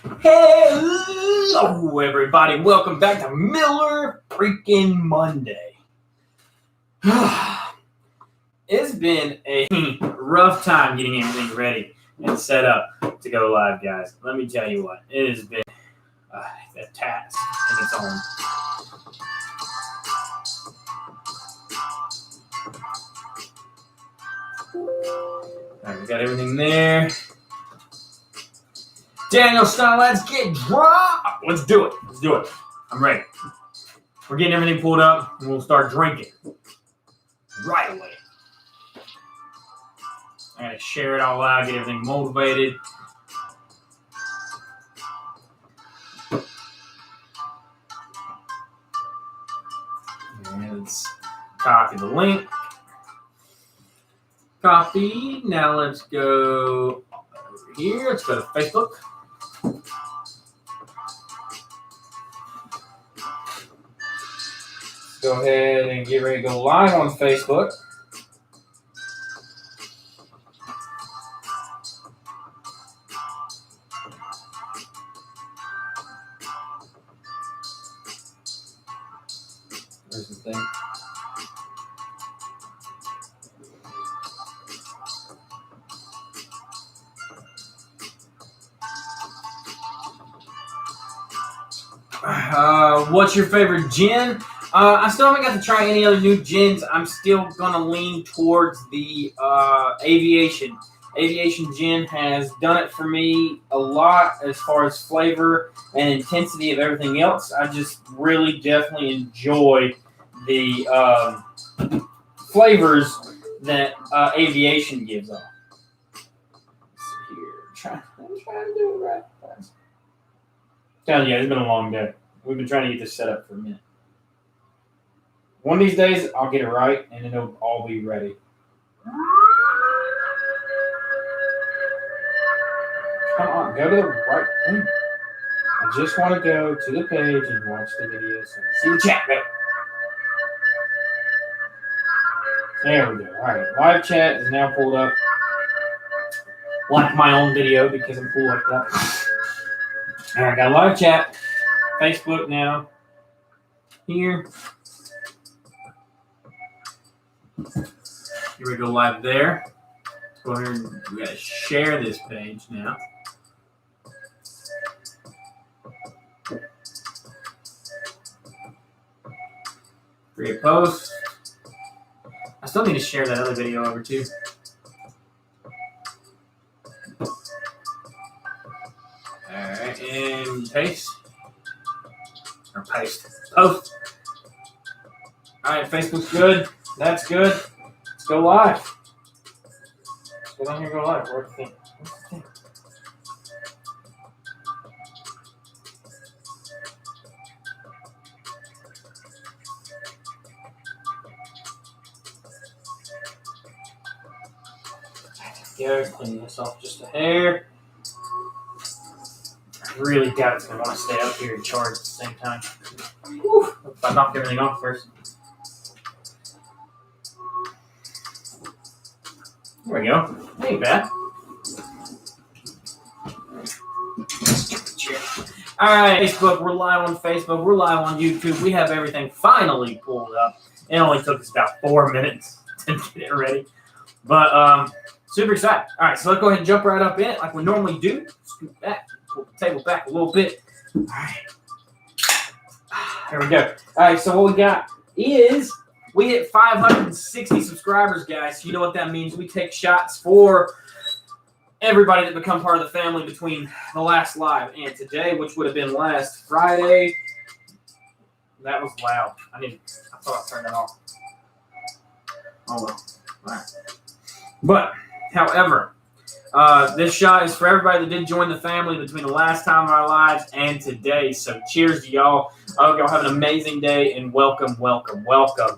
Hello, everybody. Welcome back to Miller freaking Monday. It's been a rough time getting everything ready and set up to go live, guys. Let me tell you what, it has been a task in its own. All right, we got everything there. Daniel Stein, let's get drunk. Let's do it. I'm ready. We're getting everything pulled up, and we'll start drinking right away. I gotta share it all out, get everything motivated. And let's copy the link. Copy. Now let's go over here. Let's go to Facebook. Go ahead and get ready to go live on Facebook. There's the thing. What's your favorite gin? I still haven't got to try any other new gins. I'm still going to lean towards the Aviation. Aviation gin has done it for me a lot as far as flavor and intensity of everything else. I just really definitely enjoy the flavors that Aviation gives off. I'm trying to do it right. Telling you, it's been a long day. We've been trying to get this set up for a minute. One of these days, I'll get it right, and it'll all be ready. Come on, go to the right thing. I just want to go to the page and watch the video so you see the chat better. There we go. All right, live chat is now pulled up. Like my own video because I'm cool like that. All right, got a live chat. Facebook now. Here. Here we go live there. Let's go here and we gotta share this page now. Create a post. I still need to share that other video over too. Alright, and paste. Or paste. Post. Alright, Facebook's good. That's good. Let's go live. Let's go down here and go live. Where's the thing? Go clean this off just a hair. I really doubt it's going to want to stay up here and charge at the same time. Whew. If I knocked everything off first. There we go. Ain't bad. Alright, Facebook. We're live on Facebook. We're live on YouTube. We have everything finally pulled up. It only took us about 4 minutes to get it ready. But, super excited. Alright, so let's go ahead and jump right up in it like we normally do. Scoot back. Pull the table back a little bit. Alright. There we go. Alright, so what we got is we hit 560 subscribers, guys. So you know what that means. We take shots for everybody that become part of the family between the last live and today, which would have been last Friday. That was loud. I thought I turned that off. Oh well. All right. But, however, this shot is for everybody that did join the family between the last time of our lives and today. So cheers to y'all. I hope y'all have an amazing day and welcome, welcome, welcome.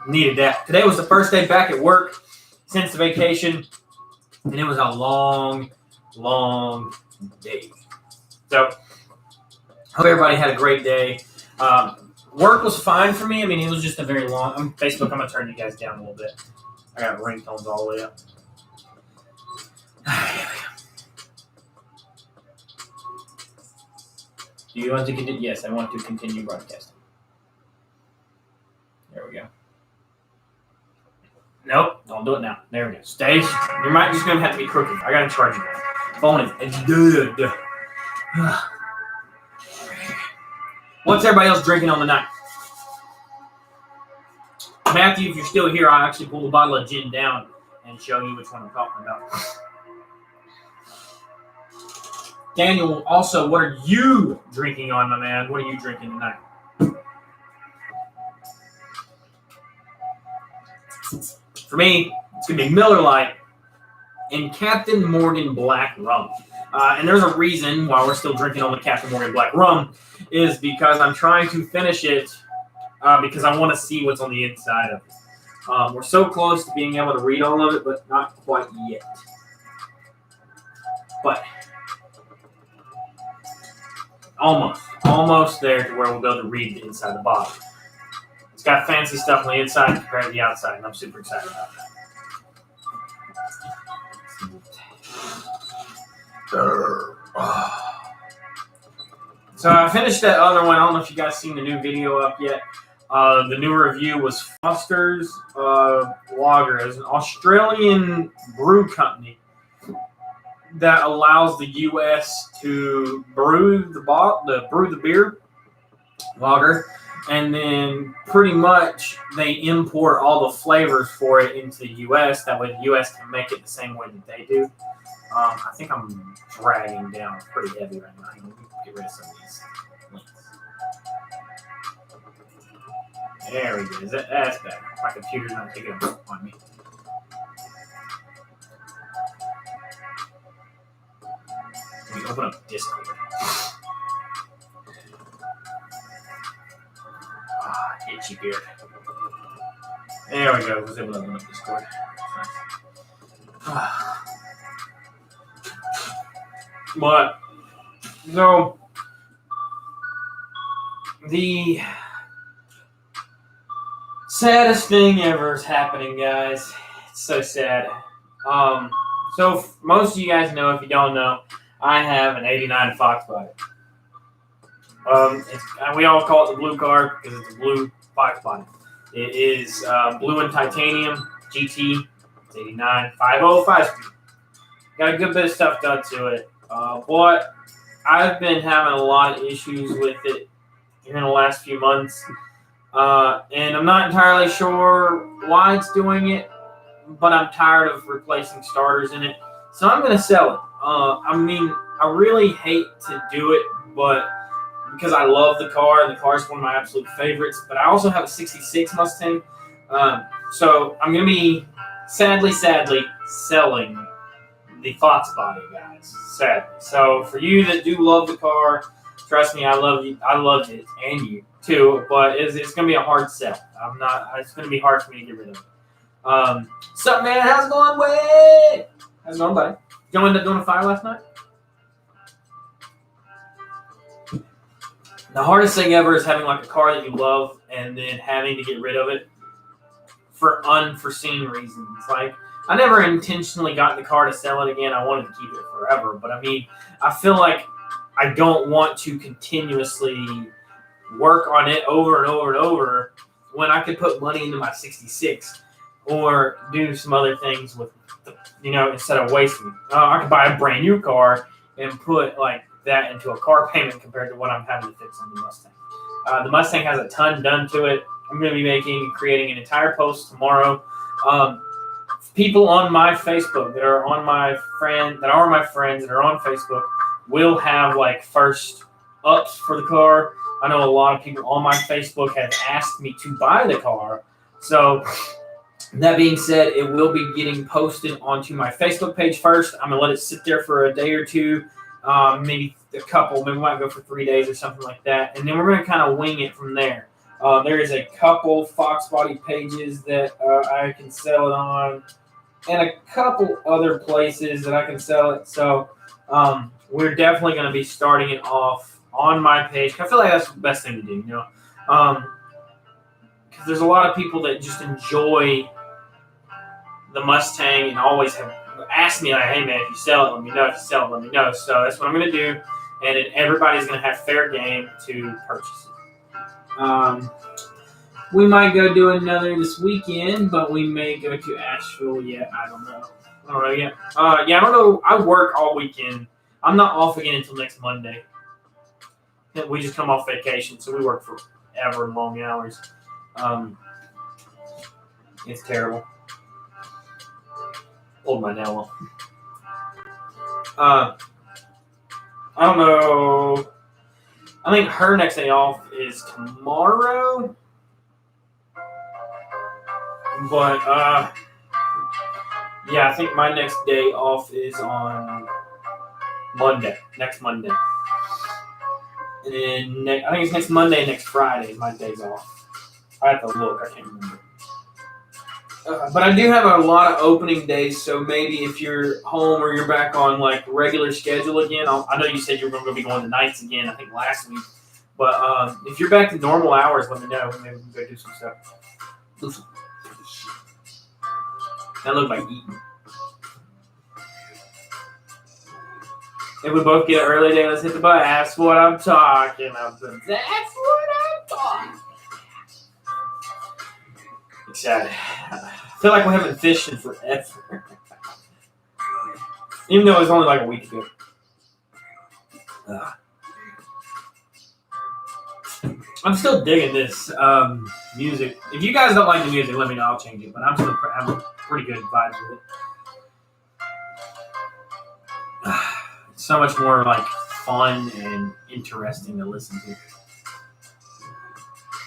Needed that. Today was the first day back at work since the vacation, and it was a long, long day. So, hope everybody had a great day. Work was fine for me. I mean, it was just a very long. Facebook, I'm going to turn you guys down a little bit. I got ringtones all the way up. Do you want to continue? Yes, I want to continue broadcasting. There we go. Nope, don't do it now. There we go. Stage. Your mic just gonna have to be crooked. I gotta charge you. Phone is. What's everybody else drinking on the night? Matthew, if you're still here, I'll actually pull a bottle of gin down and show you which one I'm talking about. Daniel, also, what are you drinking on, my man? What are you drinking tonight? For me, it's going to be Miller Lite and Captain Morgan Black Rum. And there's a reason why we're still drinking on the Captain Morgan Black Rum is because I'm trying to finish it because I want to see what's on the inside of it. We're so close to being able to read all of it, but not quite yet. But almost there to where we'll be able to read the inside the bottle. It's got fancy stuff on the inside compared to the outside, and I'm super excited about that. So I finished that other one. I don't know if you guys seen the new video up yet. The new review was Foster's Lager. It's an Australian brew company that allows the U.S. to brew the beer lager, and then pretty much they import all the flavors for it into the U.S. That way the U.S. can make it the same way that they do. I think I'm dragging down pretty heavy right now. Let me get rid of some of these links. There we go. That's better. My computer's not picking up on me. Let me open up Discord. Itchy beard. There we go. I was able to open up Discord. But, so, the saddest thing ever is happening, guys. It's so sad. So most of you guys know, if you don't know, I have an 89 Fox body. We all call it the blue car because it's a blue Fox body. It is blue and titanium GT. It's 89, 505 speed. Got a good bit of stuff done to it. But I've been having a lot of issues with it in the last few months. And I'm not entirely sure why it's doing it, but I'm tired of replacing starters in it. So I'm going to sell it. I really hate to do it, but because I love the car, and the car is one of my absolute favorites. But I also have a 66 Mustang. So I'm going to be sadly selling the Fox body, guys. Sadly. So for you that do love the car, trust me, I love you. I love it, and you too. But it's going to be a hard sell. It's going to be hard for me to get rid of it. What's up, man? How's it going, Wade? How's it going, buddy? Did you end up doing a fire last night? The hardest thing ever is having like a car that you love and then having to get rid of it for unforeseen reasons. Like, I never intentionally got the car to sell it again. I wanted to keep it forever. But, I feel like I don't want to continuously work on it over and over and over when I could put money into my 66 or do some other things with, instead of wasting. I could buy a brand new car and put like that into a car payment compared to what I'm having to fix on the Mustang. The Mustang has a ton done to it. I'm going to be creating an entire post tomorrow. People on my Facebook that are my friends that are on Facebook will have like first ups for the car. I know a lot of people on my Facebook have asked me to buy the car. So that being said, it will be getting posted onto my Facebook page first. I'm going to let it sit there for a day or two, maybe a couple. Maybe we might go for 3 days or something like that. And then we're going to kind of wing it from there. There is a couple Fox body pages that I can sell it on and a couple other places that I can sell it. So we're definitely going to be starting it off on my page. I feel like that's the best thing to do, because there's a lot of people that just enjoy the Mustang and always have asked me, like, hey, man, if you sell it, let me know. If you sell it, let me know. So that's what I'm going to do. And then everybody's going to have fair game to purchase it. We might go do another this weekend, but we may go to Asheville yet. I don't know yet. I don't know. I work all weekend. I'm not off again until next Monday. We just come off vacation, so we work forever long hours. It's terrible. Pulled my nail off. I don't know. I think her next day off is tomorrow. But, I think my next day off is on next Monday. And then I think it's next Monday, next Friday, my days off. I have to look, I can't remember. But I do have a lot of opening days, so maybe if you're home or you're back on like regular schedule again, I know you said you were going to be going to nights again, I think last week. But if you're back to normal hours, let me know. Maybe we can go do some stuff. That looked like eating. If we both get an early day, let's hit the button. That's what I'm talking about. That's what I'm talking. Excited. I feel like we haven't fished in forever. Even though it was only like a week ago. I'm still digging this music. If you guys don't like the music, let me know. I'll change it. But I'm still having pretty good vibes with it. It's so much more like fun and interesting to listen to.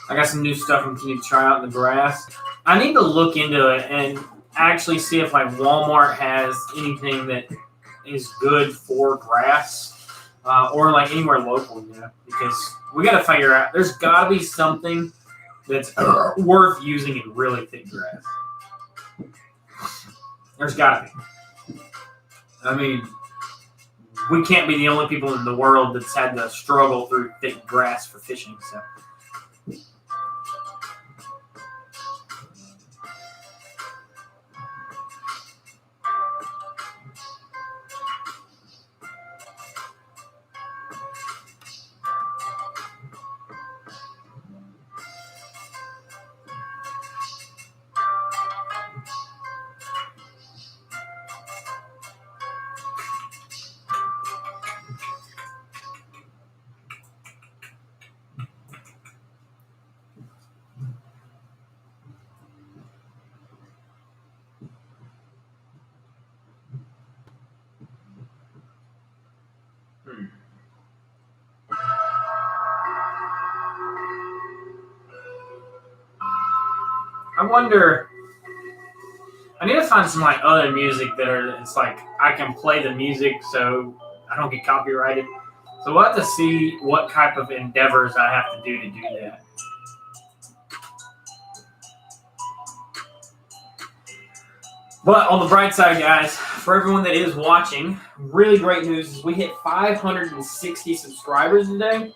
I got some new stuff I'm going to try out in the grass. I need to look into it and actually see if like Walmart has anything that is good for grass or like anywhere local, because we got to figure out. There's got to be something that's worth using in really thick grass. There's got to be. I mean, we can't be the only people in the world that's had to struggle through thick grass for fishing. So. I wonder. I need to find some like other music it's like I can play the music so I don't get copyrighted. So we'll have to see what type of endeavors I have to do that. But on the bright side, guys, for everyone that is watching, really great news is we hit 560 subscribers today.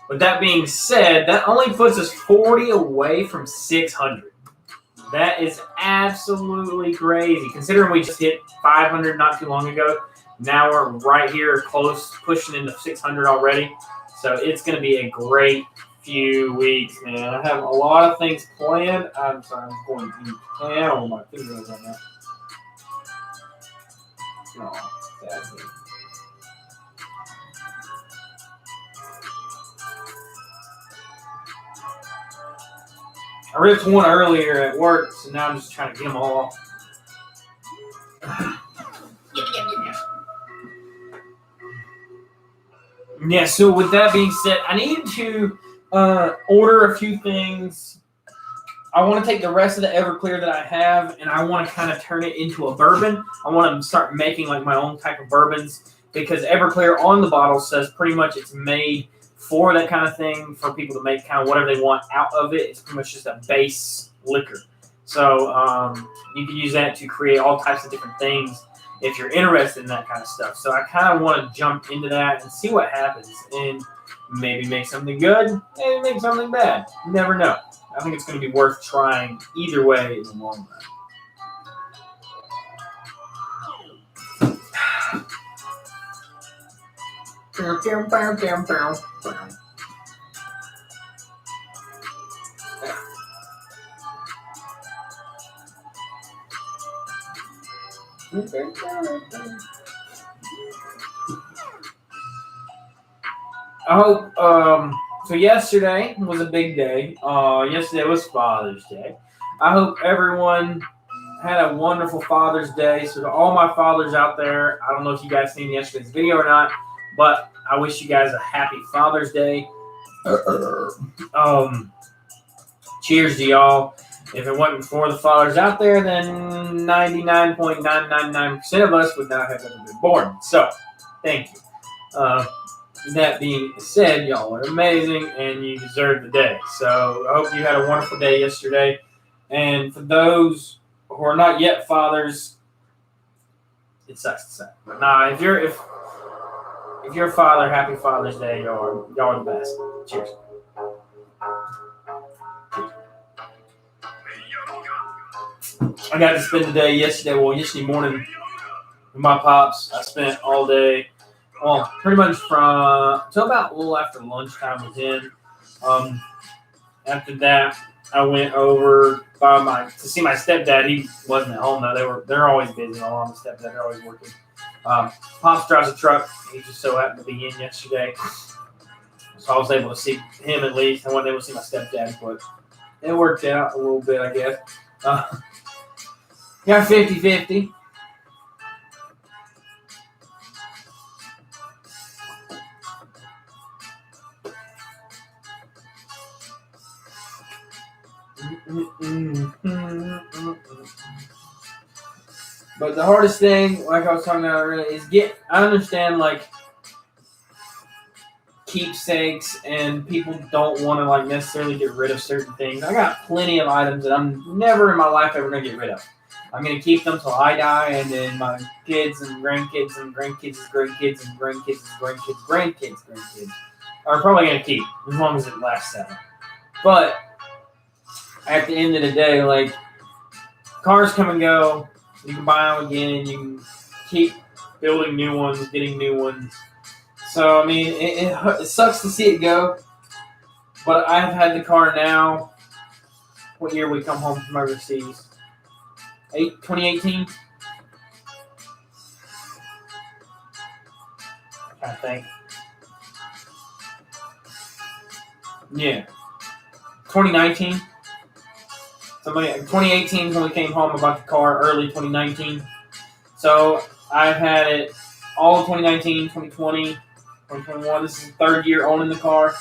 With that being said, that only puts us 40 away from 600. That is absolutely crazy. Considering we just hit 500 not too long ago, now we're right here close, pushing into 600 already. So it's going to be a great few weeks, man. I have a lot of things planned. I'm sorry, I'm going to eat. I don't know my fingers right now. Oh, that's it. I ripped one earlier at work, so now I'm just trying to get them all off. Yeah, so with that being said, I need to order a few things. I want to take the rest of the Everclear that I have, and I want to kind of turn it into a bourbon. I want to start making like my own type of bourbons, because Everclear on the bottle says pretty much it's made for that kind of thing, for people to make kind of whatever they want out of it. It's pretty much just a base liquor. So you can use that to create all types of different things if you're interested in that kind of stuff. So I kind of want to jump into that and see what happens, and maybe make something good, maybe make something bad. You never know. I think it's going to be worth trying either way in the long run. I hope. So yesterday was a big day. Yesterday was Father's Day. I hope everyone had a wonderful Father's Day. So to all my fathers out there, I don't know if you guys seen yesterday's video or not, but I wish you guys a happy Father's Day. Cheers to y'all. If it wasn't for the fathers out there, then 99.999% of us would not have ever been born. So, thank you. That being said, y'all are amazing and you deserve the day. So, I hope you had a wonderful day yesterday. And for those who are not yet fathers, it sucks to say. But nah, if you're a father, happy Father's Day. Y'all are the best. Cheers. I got to spend the day yesterday morning with my pops. I spent all day, well, pretty much till about a little after lunchtime with him. After that, I went over to see my stepdad. He wasn't at home though. They're always busy. My mom and stepdad, they're always working. Pops drives a truck. He just so happened to be in yesterday, so I was able to see him at least. I wasn't able to see my stepdad, but it worked out a little bit, I guess. Got 50-50. But the hardest thing, like I was talking about earlier, is I understand like keepsakes and people don't want to like necessarily get rid of certain things. I got plenty of items that I'm never in my life ever gonna get rid of. I'm gonna keep them till I die, and then my kids and grandkids and grandkids' grandkids and grandkids' grandkids are probably gonna keep as long as it lasts that long. But at the end of the day, like cars come and go. You can buy them again. You can keep building new ones, getting new ones. So, I mean, it sucks to see it go. But I've had the car now. What year we come home from overseas? 2018? I think. Yeah. 2019? 2018 is when we came home about the car, early 2019. So I've had it all of 2019, 2020, 2021. This is the third year owning the car.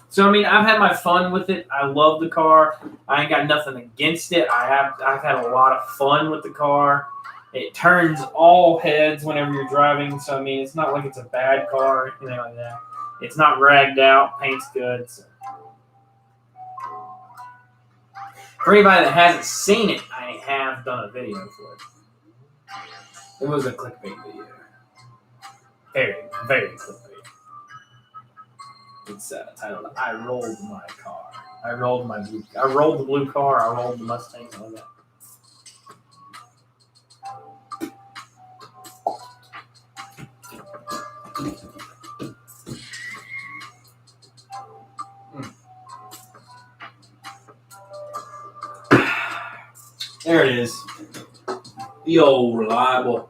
So I mean, I've had my fun with it. I love the car. I ain't got nothing against it. I've had a lot of fun with the car. It turns all heads whenever you're driving. So I mean, it's not like it's a bad car or anything like that. It's not ragged out. Paint's good. So. For anybody that hasn't seen it, I have done a video for it. It was a clickbait video. Very, very clickbait. It's titled, I rolled my car. I rolled the blue car, I rolled the Mustang, and all that. There it is. The old reliable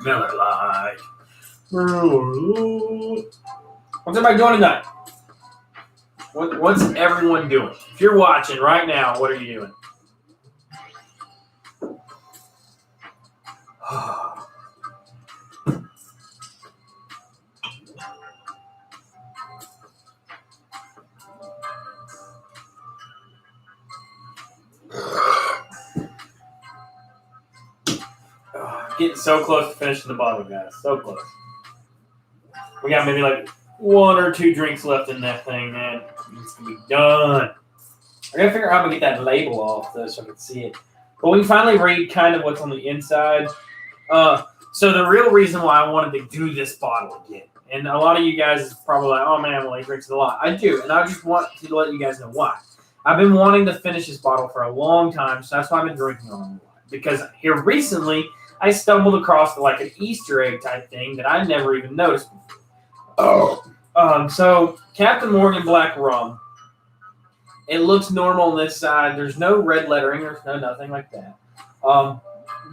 Miller Lite. What's everybody doing tonight? What's everyone doing? If you're watching right now, what are you doing? Getting so close to finishing the bottle, guys. So close. We got maybe like 1 or 2 drinks left in that thing, man. It's gonna be done. I gotta figure out how to get that label off though, so I can see it. But we can finally read kind of what's on the inside. So the real reason why I wanted to do this bottle again, and a lot of you guys is probably like, "Oh man, well he drinks it a lot." I do, and I just want to let you guys know why. I've been wanting to finish this bottle for a long time, so that's why I've been drinking on it a lot. Because here recently, I stumbled across like an Easter egg type thing that I never even noticed before. So Captain Morgan Black Rum. It looks normal on this side. There's no red lettering. There's no nothing like that.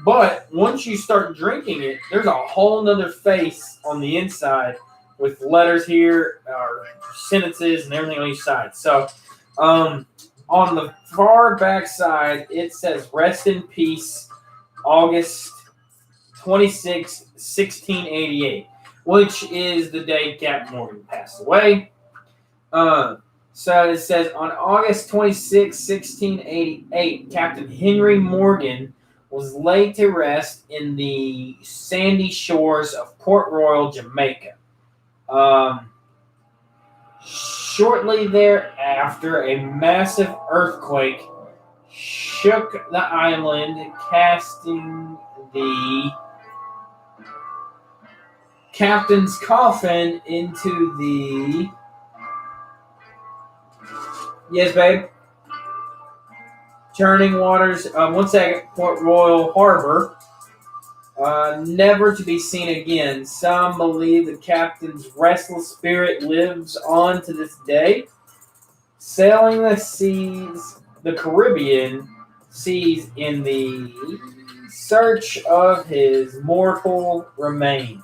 But once you start drinking it, there's a whole nother face on the inside with letters here, or sentences, and everything on each side. So on the far back side, it says, "Rest in peace, August 26, 1688, which is the day Captain Morgan passed away. So it says, on August 26, 1688, Captain Henry Morgan was laid to rest in the sandy shores of Port Royal, Jamaica. Shortly thereafter, a massive earthquake shook the island, casting the captain's coffin into the... Yes, babe? Churning waters, one second, Port Royal Harbor, never to be seen again. Some believe the captain's restless spirit lives on to this day, sailing the seas, the Caribbean seas, in the search of his mortal remains.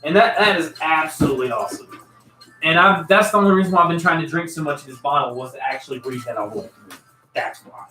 And that is absolutely awesome. And that's the only reason why I've been trying to drink so much of this bottle, was to actually read that all the way through. That's why.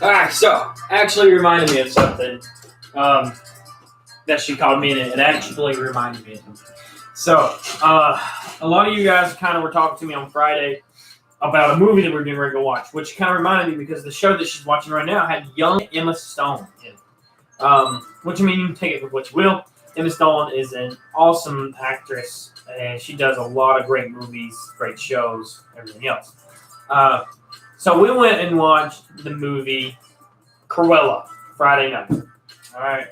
Alright, so, actually reminded me of something that she called me, and it actually reminded me of something. So, a lot of you guys kind of were talking to me on Friday about a movie that we're getting ready to go watch, which kind of reminded me because the show that she's watching right now had young Emma Stone in it. Which, I mean, you can take it with what you will. Emma Stone is an awesome actress, and she does a lot of great movies, great shows, everything else. So we went and watched the movie Cruella Friday night. All right.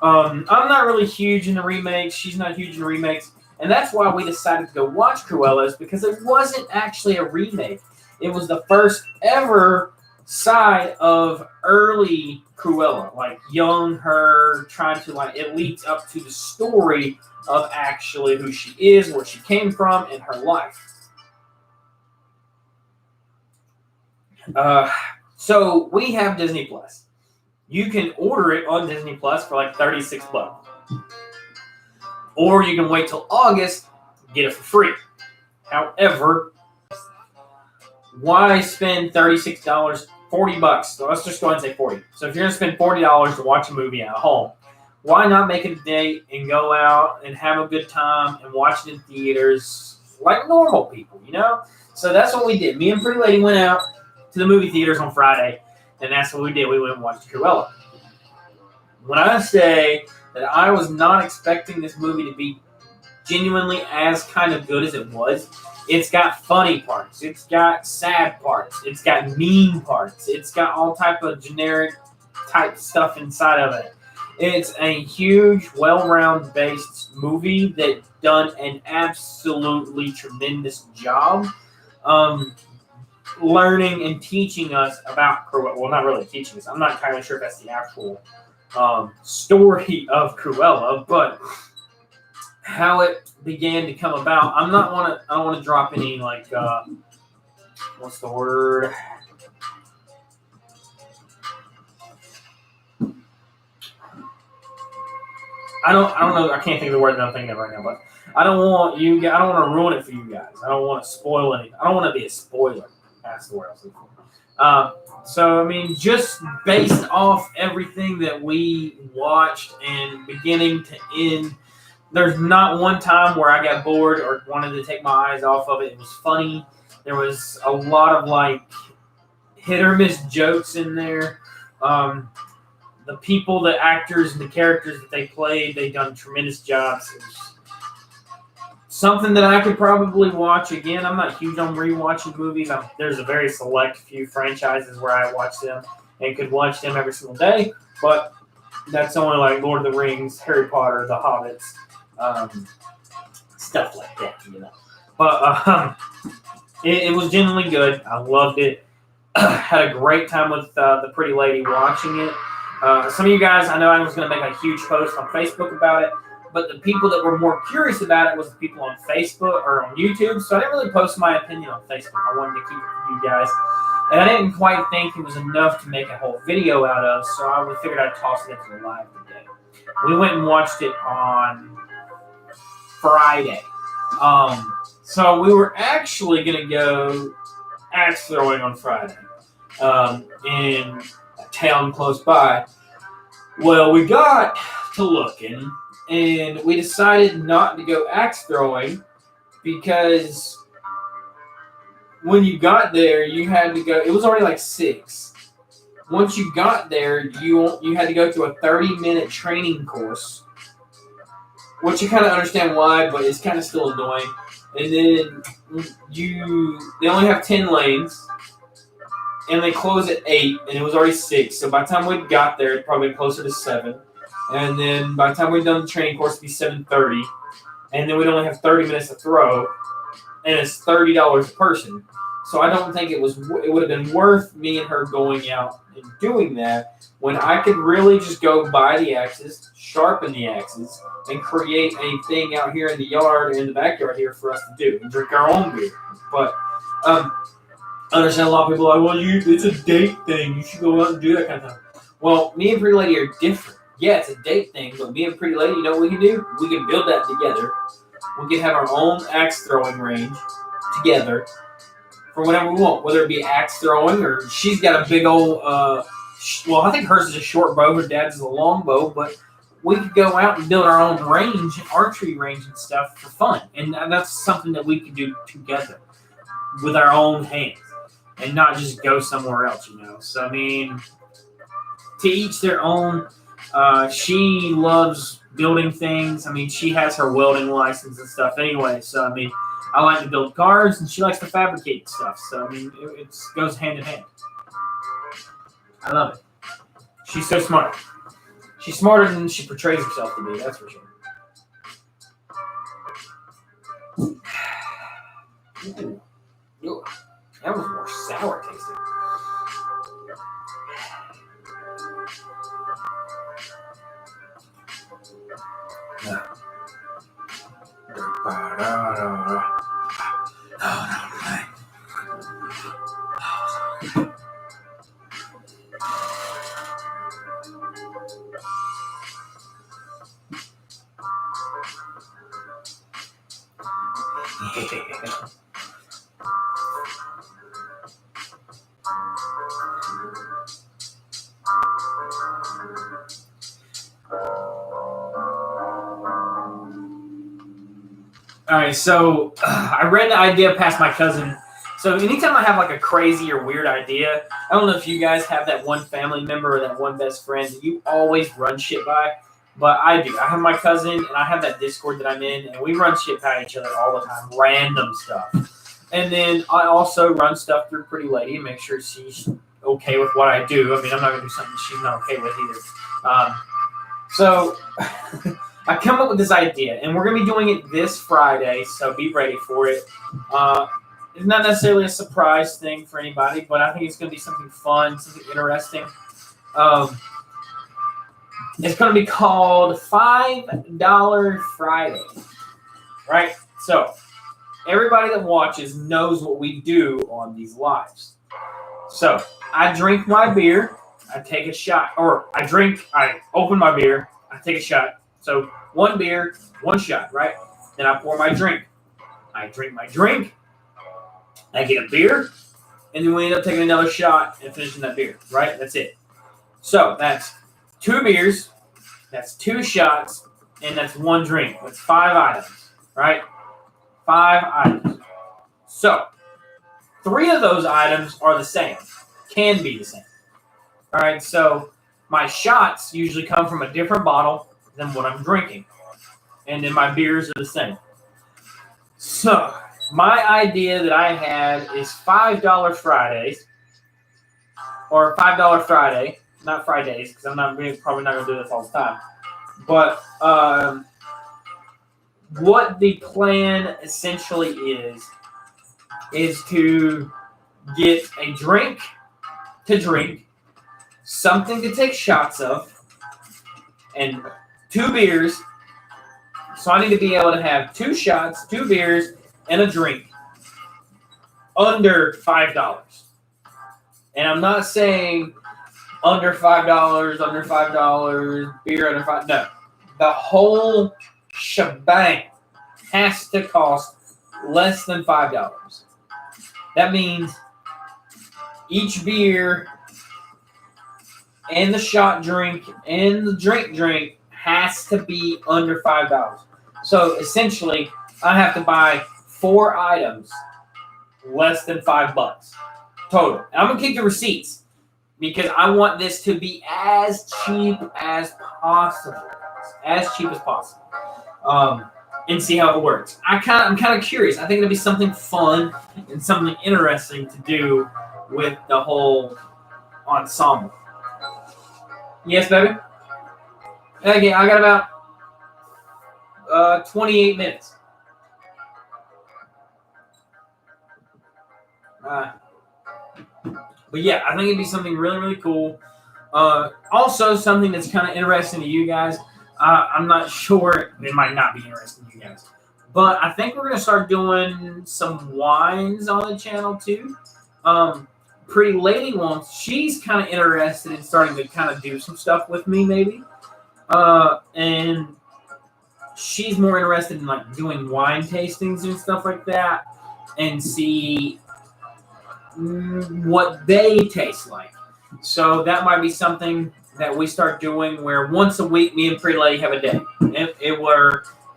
I'm not really huge in the remakes. She's not huge in the remakes. And that's why we decided to go watch Cruella, is because it wasn't actually a remake. It was the first ever side of early Cruella. Like young her, trying to it leads up to the story of actually who she is, where she came from, and her life. So we have Disney Plus. You can order it on Disney Plus for like $36. Or you can wait till August, get it for free. However, why spend $36, $40? So let's just go ahead and say 40. So if you're going to spend $40 to watch a movie at home, why not make it a date and go out and have a good time and watch it in theaters like normal people, you know? So that's what we did. Me and Pretty Lady went out to the movie theaters on Friday, and that's what we did. We went and watched Cruella. When I say that I was not expecting this movie to be genuinely as kind of good as it was, it's got funny parts, it's got sad parts, it's got mean parts, it's got all type of generic type stuff inside of it. It's a huge, well-rounded based movie that done an absolutely tremendous job learning and teaching us about Cruella. Well, not really teaching us. I'm not entirely sure if that's the actual story of Cruella, but how it began to come about. I don't want to drop any what's the word? I don't know. I can't think of the word that I'm thinking of right now, but I don't want to ruin it for you guys. I don't want to spoil anything. I don't want to be a spoiler. That's the word I was looking for. So, I mean, just based off everything that we watched and beginning to end, there's not one time where I got bored or wanted to take my eyes off of it. It was funny. There was a lot of like hit or miss jokes in there. The people, the actors, and the characters that they played, they done tremendous jobs. It was something that I could probably watch again. I'm not huge on rewatching movies. There's a very select few franchises where I watch them and could watch them every single day, but that's only like Lord of the Rings, Harry Potter, The Hobbits, stuff like that, you know. But it was genuinely good. I loved it. Had a great time with the pretty lady watching it. Some of you guys, I know I was going to make a huge post on Facebook about it, but the people that were more curious about it was the people on Facebook or on YouTube, so I didn't really post my opinion on Facebook. I wanted to keep it for you guys, and I didn't quite think it was enough to make a whole video out of, so I figured I'd toss it into the live today. We went and watched it on Friday. So we were actually going to go axe throwing on Friday in a town close by. Well, we got to looking, and we decided not to go axe throwing because when you got there, you had to go. It was already like 6. Once you got there, you had to go through a 30-minute training course, which you kind of understand why, but it's kind of still annoying. And then they only have 10 lanes, and they close at 8, and it was already 6. So by the time we got there, it's probably closer to 7. And then by the time we'd done the training course, it'd be 7:30. And then we'd only have 30 minutes to throw, and it's $30 a person. So I don't think it would have been worth me and her going out and doing that when I could really just go buy the axes, sharpen the axes, and create a thing out here in the yard, in the backyard here for us to do, and drink our own beer. But I understand a lot of people are like, well, it's a date thing. You should go out and do that kind of thing. Well, me and Pretty Lady are different. Yeah, it's a date thing, but me and Pretty Lady, you know what we can do? We can build that together. We can have our own axe throwing range together for whatever we want, whether it be axe throwing or she's got a big old, well, I think hers is a short bow, her dad's is a long bow, but we could go out and build our own range, archery range and stuff for fun. And that's something that we can do together with our own hands and not just go somewhere else, you know. So, I mean, to each their own. She loves building things. I mean, she has her welding license and stuff anyway. So, I mean, I like to build cars, and she likes to fabricate stuff. So, I mean, it goes hand in hand. I love it. She's so smart. She's smarter than she portrays herself to be, that's for sure. Ooh, that was more sour tasting. All right, so I ran the idea past my cousin. So anytime I have like a crazy or weird idea, I don't know if you guys have that one family member or that one best friend that you always run shit by, but I do. I have my cousin, and I have that Discord that I'm in, and we run shit by each other all the time, random stuff. And then I also run stuff through Pretty Lady and make sure she's okay with what I do. I mean, I'm not going to do something she's not okay with either. So I come up with this idea, and we're going to be doing it this Friday, so be ready for it. It's not necessarily a surprise thing for anybody, but I think it's going to be something fun, something interesting. It's going to be called $5 Friday, right? So everybody that watches knows what we do on these lives. So I drink my beer, I take a shot, or I open my beer, I take a shot. So one beer, one shot, right? Then I pour my drink. I drink my drink. I get a beer, and then we end up taking another shot and finishing that beer, right? That's it. So that's 2 beers, that's 2 shots, and that's 1 drink. That's 5 items, right? 5 items. So 3 of those items are the same, can be the same. All right, so my shots usually come from a different bottle than what I'm drinking, and then my beers are the same. So my idea that I had is $5 Fridays, or $5 Friday, not Fridays, because probably not going to do this all the time. But what the plan essentially is to get a drink to drink, something to take shots of, and 2 beers. So I need to be able to have 2 shots, 2 beers, and a drink under $5. And I'm not saying under $5, beer under $5. No. The whole shebang has to cost less than $5. That means each beer and the shot drink and the drink has to be under $5. So essentially, I have to buy 4 items less than $5 total. And I'm gonna keep the receipts because I want this to be as cheap as possible, and see how it works. I'm kind of curious. I think it'll be something fun and something interesting to do with the whole ensemble. Yes, baby. Okay, I got about 28 minutes. But yeah, I think it'd be something really, really cool. Also, something that's kind of interesting to you guys. I'm not sure. It might not be interesting to you guys. But I think we're going to start doing some wines on the channel, too. Pretty Lady wants. She's kind of interested in starting to kind of do some stuff with me, maybe. And she's more interested in, like, doing wine tastings and stuff like that. And see what they taste like. So that might be something that we start doing where once a week me and Pretty Lady have a day. It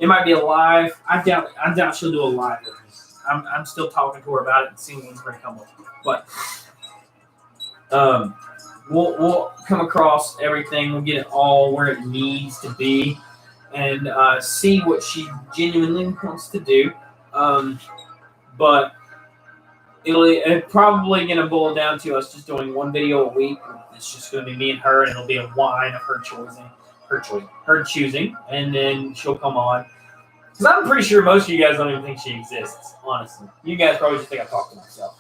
might be a live. I doubt she'll do a live with me. I'm still talking to her about it and seeing when's going to come up. But we'll come across everything. We'll get it all where it needs to be and see what she genuinely wants to do. But it's probably going to boil down to us just doing 1 video a week. It's just going to be me and her, and it'll be a wine of her choosing, and then she'll come on. Because I'm pretty sure most of you guys don't even think she exists, honestly. You guys probably just think I talk to myself,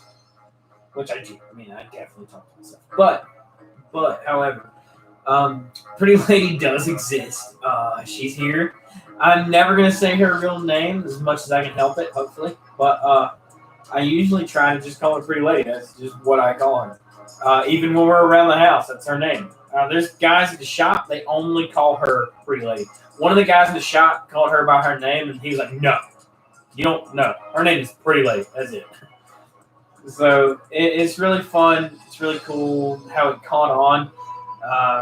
which I do. I mean, I definitely talk to myself. But however, Pretty Lady does exist. She's here. I'm never going to say her real name as much as I can help it, hopefully. But I usually try to just call her Pretty Lady. That's just what I call her. Even when we're around the house, that's her name. There's guys at the shop, they only call her Pretty Lady. One of the guys in the shop called her by her name, and he was like, no, you don't know. Her name is Pretty Lady. That's it. So it's really fun. It's really cool how it caught on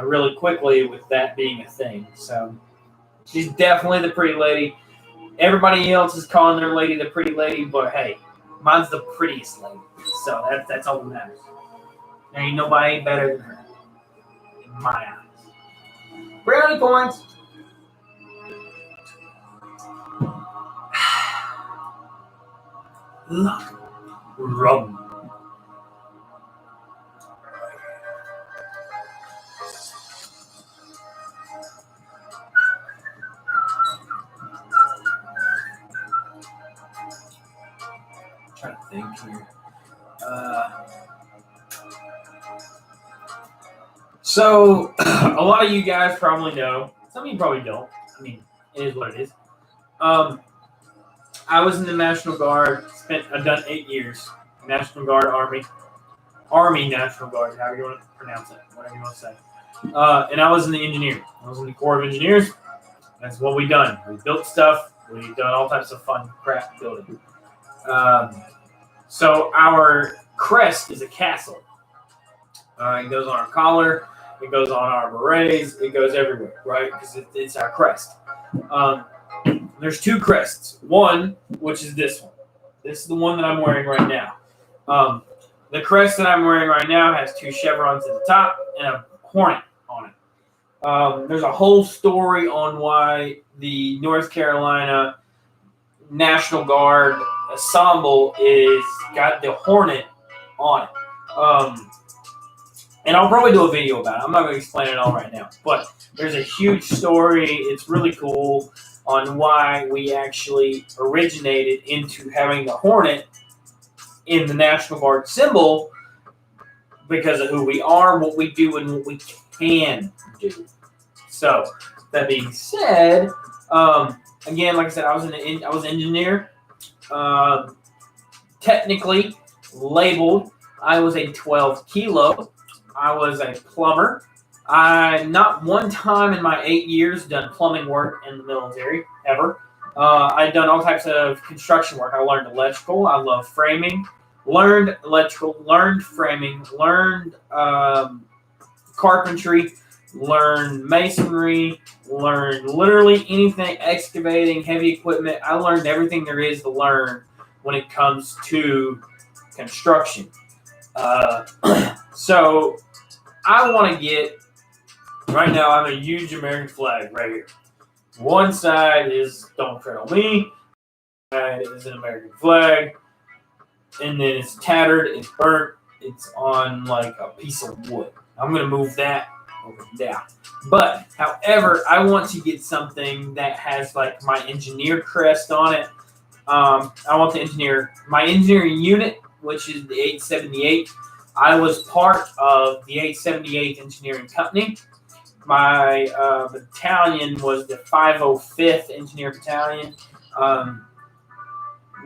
really quickly with that being a thing. So she's definitely the Pretty Lady. Everybody else is calling their lady the Pretty Lady, but hey, mine's the prettiest lady. So that's all that matters. There ain't nobody better than her. In my eyes. Brownie points. Look. Rum. I'm trying to think here. So, a lot of you guys probably know. Some of you probably don't. I mean, it is what it is. I was in the National Guard. I've done 8 years. National Guard, Army National Guard, however you want to pronounce it, whatever you want to say. And I was in the engineer. I was in the Corps of Engineers. That's what we done. We built stuff. We've done all types of fun crap building. So our crest is a castle. It goes on our collar. It goes on our berets. It goes everywhere, right? Because it's our crest. There's two crests. One, which is this one. This is the one that I'm wearing right now. The crest that I'm wearing right now has two chevrons at the top and a hornet on it. There's a whole story on why the North Carolina National Guard ensemble is got the hornet on it. And I'll probably do a video about it. I'm not going to explain it all right now. But there's a huge story. It's really cool on why we actually originated into having the hornet in the National Guard symbol because of who we are, what we do, and what we can do. So, that being said, again, like I said, I was an engineer. Technically labeled, I was a 12 kilo. I was a plumber. I not one time in my 8 years done plumbing work in the military, ever. I'd done all types of construction work. I learned electrical. I love framing. Learned electrical. Learned framing. Learned carpentry. Learned masonry. Learned literally anything, excavating, heavy equipment. I learned everything there is to learn when it comes to construction. So I want to get, right now I have a huge American flag right here. One side is Don't Tread on Me. Side is an American flag. And then it's tattered, it's burnt, it's on like a piece of wood. I'm going to move that over down. But, however, I want to get something that has like my engineer crest on it. I want my engineering unit, which is the 878. I was part of the 878th Engineering Company. My battalion was the 505th Engineer Battalion,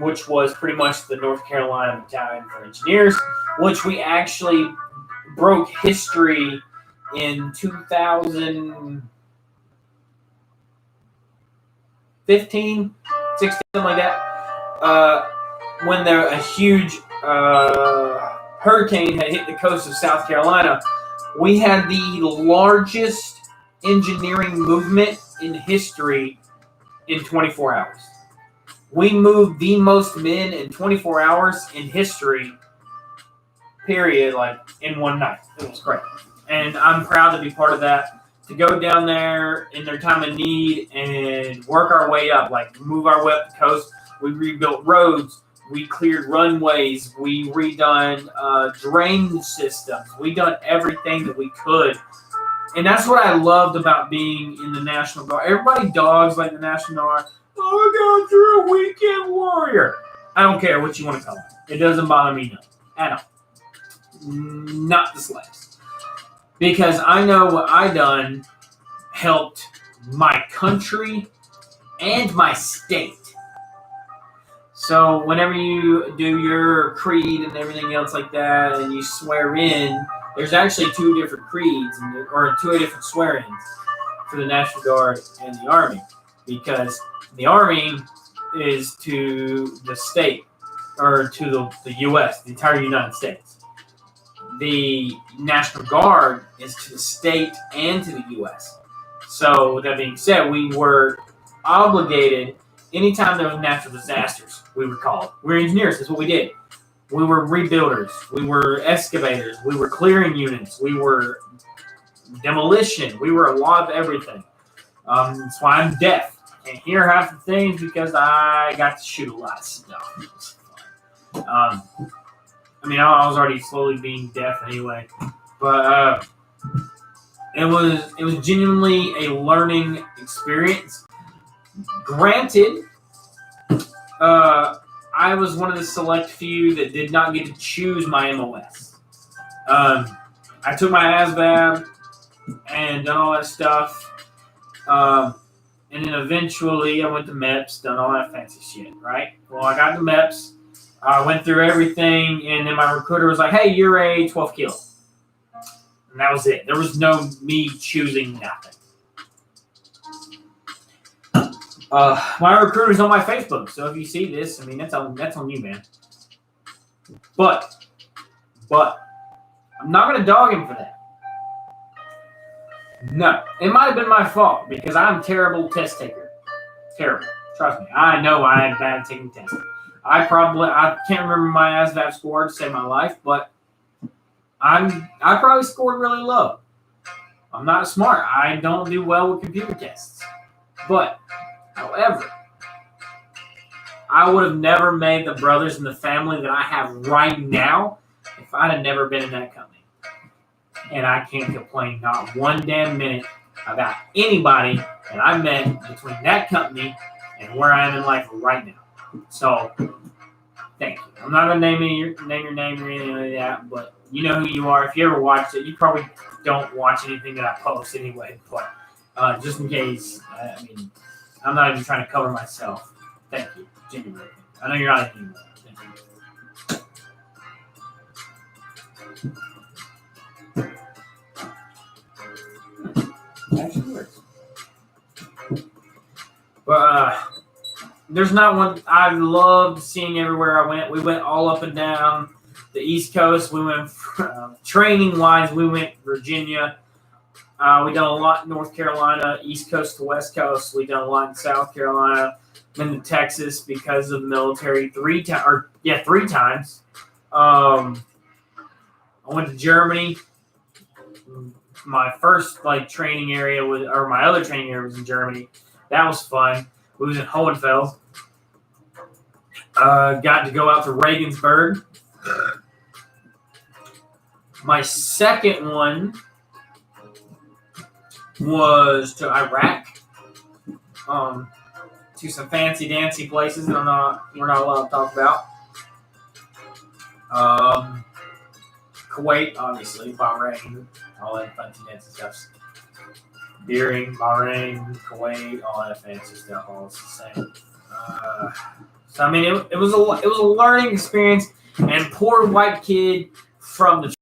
which was pretty much the North Carolina Battalion for Engineers, which we actually broke history in 2015, 16, something like that, when a huge hurricane had hit the coast of South Carolina. We had the largest engineering movement in history in 24 hours. We moved the most men in 24 hours in history, period, like in one night. It was great. And I'm proud to be part of that, to go down there in their time of need and work our way up, like move our way up the coast. We rebuilt roads. We cleared runways. We redone drainage systems. We done everything that we could. And that's what I loved about being in the National Guard. Everybody dogs like the National Guard. Oh, God, you're a weekend warrior. I don't care what you want to call it. It doesn't bother me at all. Not the slightest. Because I know what I done helped my country and my state. So whenever you do your creed and everything else like that, and you swear in, there's actually two different creeds, or two different swear-ins for the National Guard and the Army. Because the Army is to the state, or to the U.S., the entire United States. The National Guard is to the state and to the U.S. So with that being said, we were obligated, anytime there was natural disasters, we were called. We were engineers. That's what we did. We were rebuilders. We were excavators. We were clearing units. We were demolition. We were a lot of everything. That's why I'm deaf. I can't hear half the things because I got to shoot a lot of stuff. I was already slowly being deaf anyway. But it was genuinely a learning experience. Granted, I was one of the select few that did not get to choose my MOS. I took my ASVAB and done all that stuff. And then eventually I went to MEPS, done all that fancy shit, right? Well, I got to MEPS. I went through everything, and then my recruiter was like, hey, you're a 12 kilo. And that was it. There was no me choosing nothing. My recruiter's on my Facebook, so if you see this, that's on you, man. But But I'm not going to dog him for that. No. It might have been my fault because I'm a terrible test taker. Terrible. Trust me. I know I am bad at taking tests. I can't remember my ASVAB score to save my life, but I probably scored really low. I'm not smart. I don't do well with computer tests. But, however, I would have never made the brothers in the family that I have right now if I'd have never been in that company. And I can't complain not one damn minute about anybody that I met between that company and where I am in life right now. So, thank you. I'm not going to name your name or anything like that, but you know who you are. If you ever watched it, you probably don't watch anything that I post anyway, but just in case, I'm not even trying to cover myself. Thank you, genuinely. I know you're not anymore. Thank you. Actually works. But there's not one. I loved seeing everywhere I went. We went all up and down the East Coast. We went training wise. We went Virginia. We done a lot in North Carolina, East Coast to West Coast. We done a lot in South Carolina. Been to Texas because of the military three times. I went to Germany. My first training area my other training area was in Germany. That was fun. We was in Hohenfels. Got to go out to Regensburg. My second one was to Iraq. To some fancy dancy places that we're not allowed to talk about. Kuwait, obviously, Bahrain, all that fancy dancy stuff. Bahrain, Kuwait, all that fancy stuff, all the same. It was a learning experience, and poor white kid from the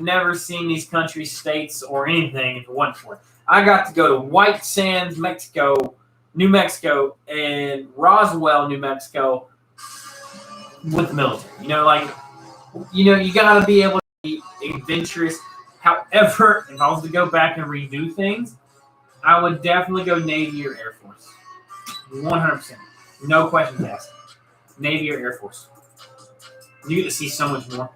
never seen these countries, states, or anything if it wasn't for it. I got to go to White Sands, New Mexico, and Roswell, New Mexico, with the military. You gotta be able to be adventurous. However, if I was to go back and redo things, I would definitely go Navy or Air Force. 100%. No questions asked. Navy or Air Force. You get to see so much more.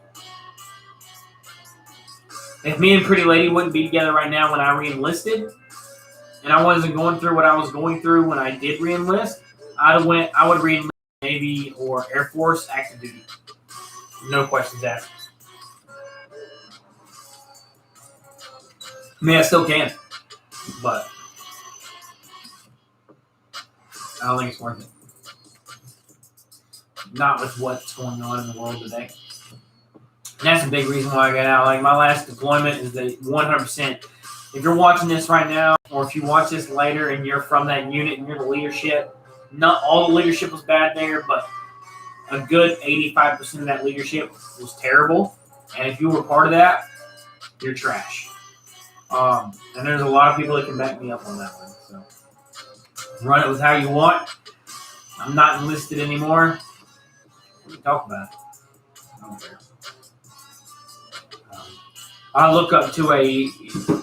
If me and Pretty Lady wouldn't be together right now when I re-enlisted, and I wasn't going through what I was going through when I did re-enlist, I would re-enlist Navy or Air Force active duty. No questions asked. I still can, but I don't think it's worth it. Not with what's going on in the world today. And that's a big reason why I got out. My last deployment is the 100%. If you're watching this right now, or if you watch this later and you're from that unit and you're the leadership, not all the leadership was bad there, but a good 85% of that leadership was terrible. And if you were part of that, you're trash. And there's a lot of people that can back me up on that one. So run it with how you want. I'm not enlisted anymore. We can talk about it. I don't care. I look up to a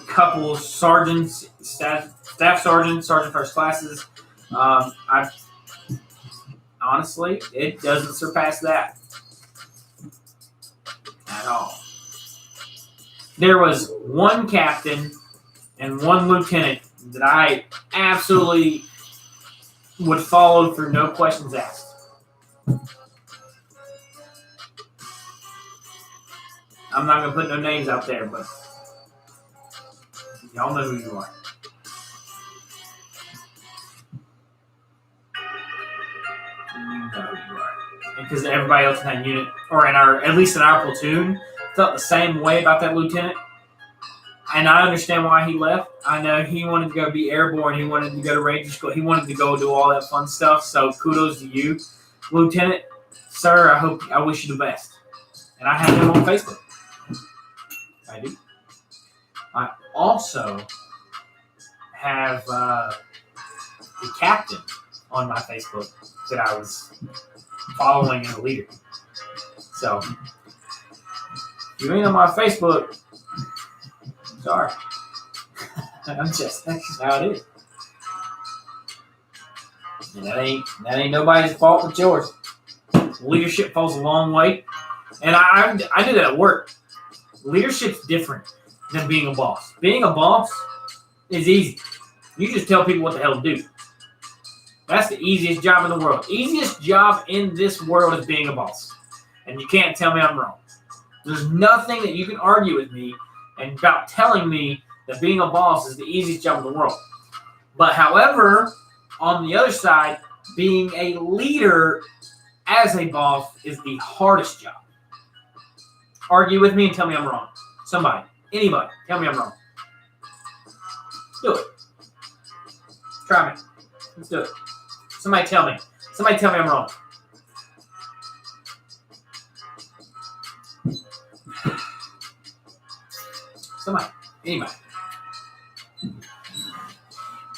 couple sergeants, staff sergeants, sergeant first classes. Honestly, it doesn't surpass that at all. There was one captain and one lieutenant that I absolutely would follow through no questions asked. I'm not going to put no names out there, but y'all know who you are. You know who you are. Because everybody else in that unit, or at least in our platoon, felt the same way about that lieutenant. And I understand why he left. I know he wanted to go be airborne. He wanted to go to Ranger School. He wanted to go do all that fun stuff. So kudos to you, Lieutenant. Sir, I wish you the best. And I have him on Facebook. I do. I also have the captain on my Facebook that I was following as a leader. So You ain't on my Facebook. Sorry. That's just how it is. And that ain't nobody's fault but yours. Leadership falls a long way. And I do that at work. Leadership's different than being a boss. Being a boss is easy. You just tell people what the hell to do. That's the easiest job in the world. Easiest job in this world is being a boss. And you can't tell me I'm wrong. There's nothing that you can argue with me and about telling me that being a boss is the easiest job in the world. But however, on the other side, being a leader as a boss is the hardest job. Argue with me and tell me I'm wrong. Somebody, anybody, tell me I'm wrong. Do it. Try me. Let's do it. Somebody tell me. Somebody tell me I'm wrong. Somebody. Anybody.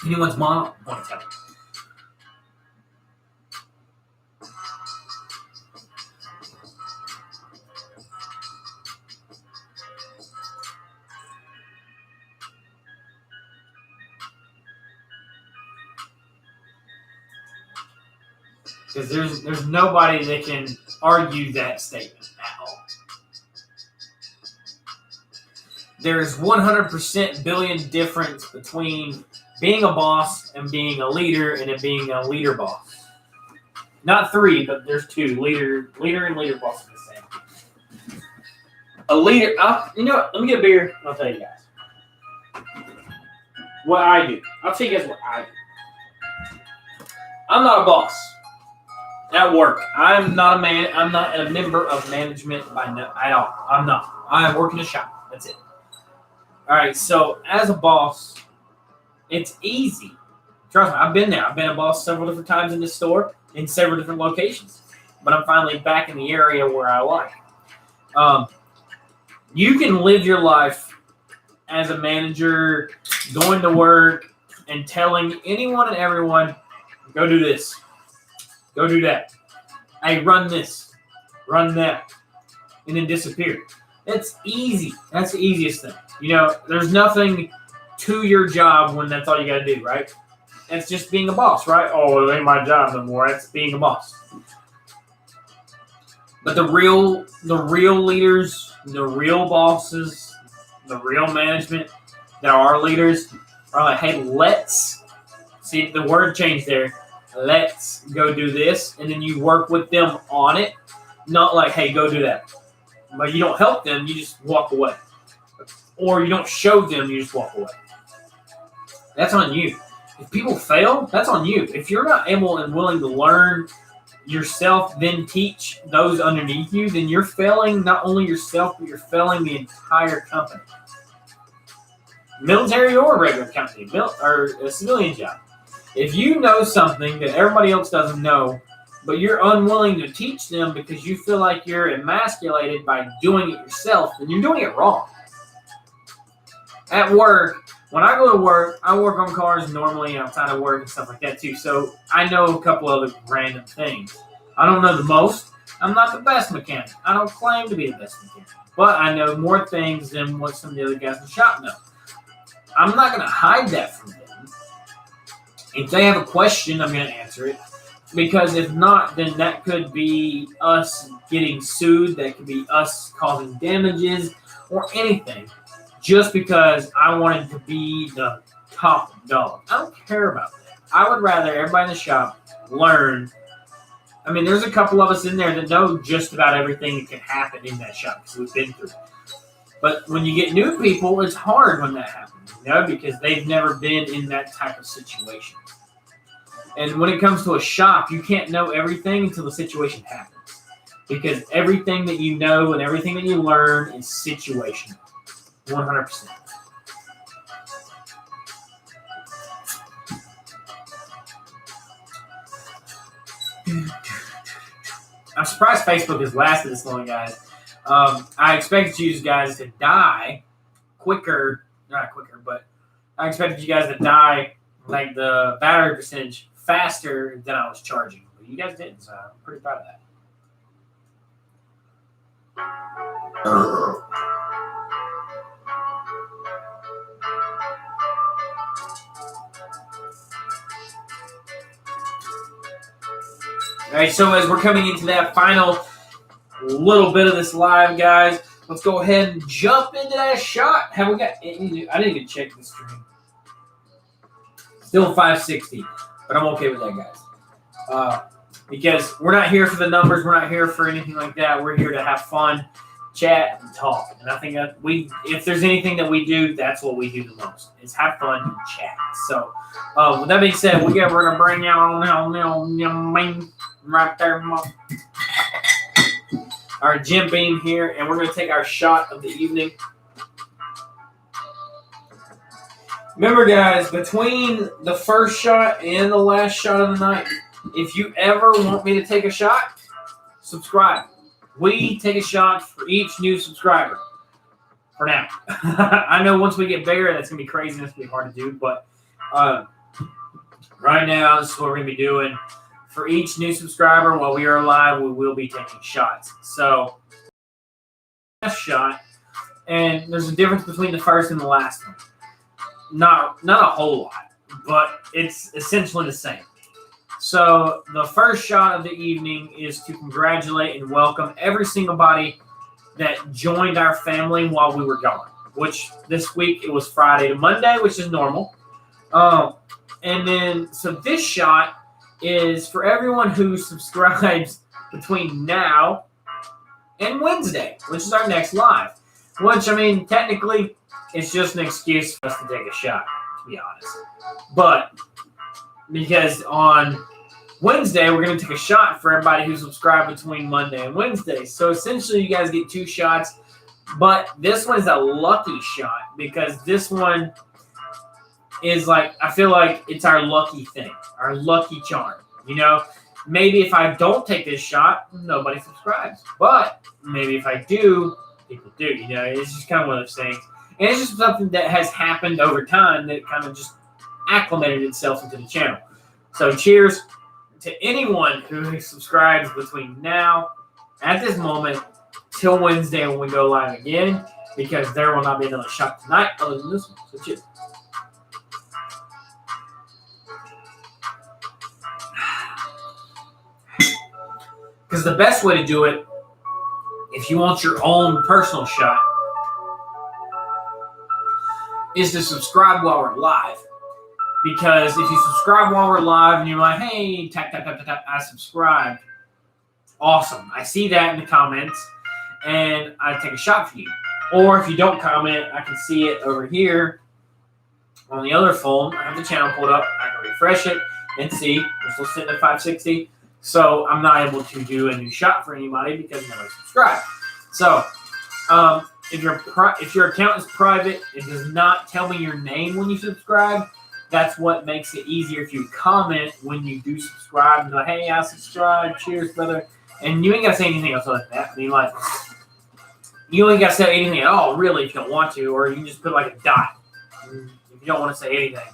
Anyone's mom want to tell me. Because there's nobody that can argue that statement at all. There's 100% billion difference between being a boss and being a leader and it being a leader boss. Not 3, but there's 2. Leader and leader boss are the same. A leader, you know what? Let me get a beer and I'll tell you guys. What I do. I'll tell you guys what I do. I'm not a boss. At work, I'm not a member of management at all. I'm not. I work in a shop. That's it. All right. So as a boss, it's easy. Trust me, I've been there. I've been a boss several different times in this store in several different locations. But I'm finally back in the area where I like. You can live your life as a manager, going to work, and telling anyone and everyone, go do this. Go do that. Hey, run this. Run that. And then disappear. That's easy. That's the easiest thing. You know, there's nothing to your job when that's all you got to do, right? It's just being a boss, right? Oh, it ain't my job no more. That's being a boss. But the real leaders, the real bosses, the real management that are leaders are like, hey, let's see the word change there. Let's go do this, and then you work with them on it. Not like, hey, go do that. But you don't help them, you just walk away. Or you don't show them, you just walk away. That's on you. If people fail, that's on you. If you're not able and willing to learn yourself, then teach those underneath you, then you're failing not only yourself, but you're failing the entire company. Military or regular company, or a civilian job. If you know something that everybody else doesn't know, but you're unwilling to teach them because you feel like you're emasculated by doing it yourself, then you're doing it wrong. At work, when I go to work, I work on cars normally outside of work and stuff like that too. So I know a couple other random things. I don't know the most. I'm not the best mechanic. I don't claim to be the best mechanic. But I know more things than what some of the other guys in the shop know. I'm not going to hide that from them. If they have a question, I'm going to answer it. Because if not, then that could be us getting sued. That could be us causing damages or anything. Just because I wanted to be the top dog. I don't care about that. I would rather everybody in the shop learn. I mean, there's a couple of us in there that know just about everything that can happen in that shop because we've been through it. But when you get new people, it's hard when that happens, you know, because they've never been in that type of situation. And when it comes to a shop, you can't know everything until the situation happens. Because everything that you know and everything that you learn is situational. 100%. I'm surprised Facebook has lasted this long, guys. I expected you guys to die quicker. Not quicker, but I expected you guys to die like the battery percentage faster than I was charging. But you guys didn't, so I'm pretty proud of that. All right, so as we're coming into that final little bit of this live, guys, let's go ahead and jump into that shot. Have we got? I didn't even check the stream. Still 560, but I'm okay with that, guys. Because we're not here for the numbers, we're not here for anything like that. We're here to have fun, chat, and talk. And I think that if there's anything that we do, that's what we do the most: is have fun and chat. So, with that being said, we're gonna bring out right there, our Jim Beam here, and we're gonna take our shot of the evening. Remember, guys, between the first shot and the last shot of the night, if you ever want me to take a shot, subscribe. We take a shot for each new subscriber. For now. I know once we get bigger, that's going to be crazy. That's going to be hard to do. But right now, this is what we're going to be doing. For each new subscriber, while we are live, we will be taking shots. So, last shot, and there's a difference between the first and the last one. Not a whole lot, but it's essentially the same. So the first shot of the evening is to congratulate and welcome every single body that joined our family while we were gone, which this week it was Friday to Monday, which is normal. And then, so this shot is for everyone who subscribes between now and Wednesday, which is our next live, which, I mean, technically, it's just an excuse for us to take a shot, to be honest. But because on Wednesday, we're going to take a shot for everybody who subscribed between Monday and Wednesday. So essentially, you guys get 2 shots. But this one is a lucky shot because this one is like, I feel like it's our lucky thing, our lucky charm. You know, maybe if I don't take this shot, nobody subscribes. But maybe if I do, people do. You know, it's just kind of one of those things. And it's just something that has happened over time that kind of just acclimated itself into the channel. So cheers to anyone who subscribes between now, at this moment, till Wednesday when we go live again, because there will not be another shot tonight other than this one. So cheers. Because the best way to do it, if you want your own personal shot, is to subscribe while we're live. Because if you subscribe while we're live and you're like, hey, tap, tap, tap, tap, tap, I subscribed. Awesome. I see that in the comments and I take a shot for you. Or if you don't comment, I can see it over here on the other phone. I have the channel pulled up. I can refresh it and see. We're still sitting at 560. So I'm not able to do a new shot for anybody because nobody subscribed. So, if your account is private, it does not tell me your name when you subscribe. That's what makes it easier if you comment when you do subscribe. And like, hey, I subscribed. Cheers, brother. And you ain't got to say anything else like that. I mean, like, you ain't got to say anything at all, really, if you don't want to. Or you can just put like a dot if you don't want to say anything.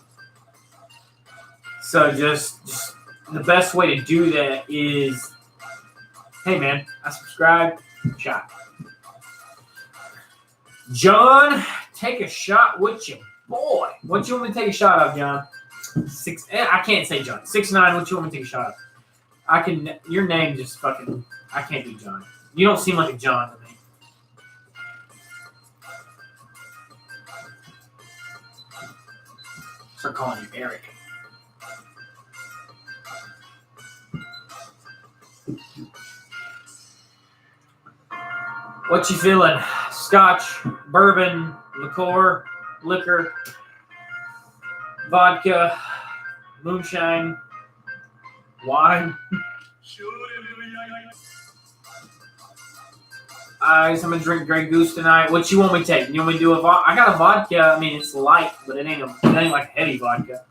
So just the best way to do that is, hey, man, I subscribed. Shot. John, take a shot with your boy. What you want me to take a shot of, John? I can't say John. 6'9", what you want me to take a shot of? Your name just fucking, I can't do John. You don't seem like a John to me. Start calling you Eric. What you feeling? Scotch, bourbon, liquor, vodka, moonshine, wine. I guess I'm gonna drink Grey Goose tonight. What you want me to take? You want me to do a vodka? I got a vodka. I mean, it's light, but it ain't like heavy vodka.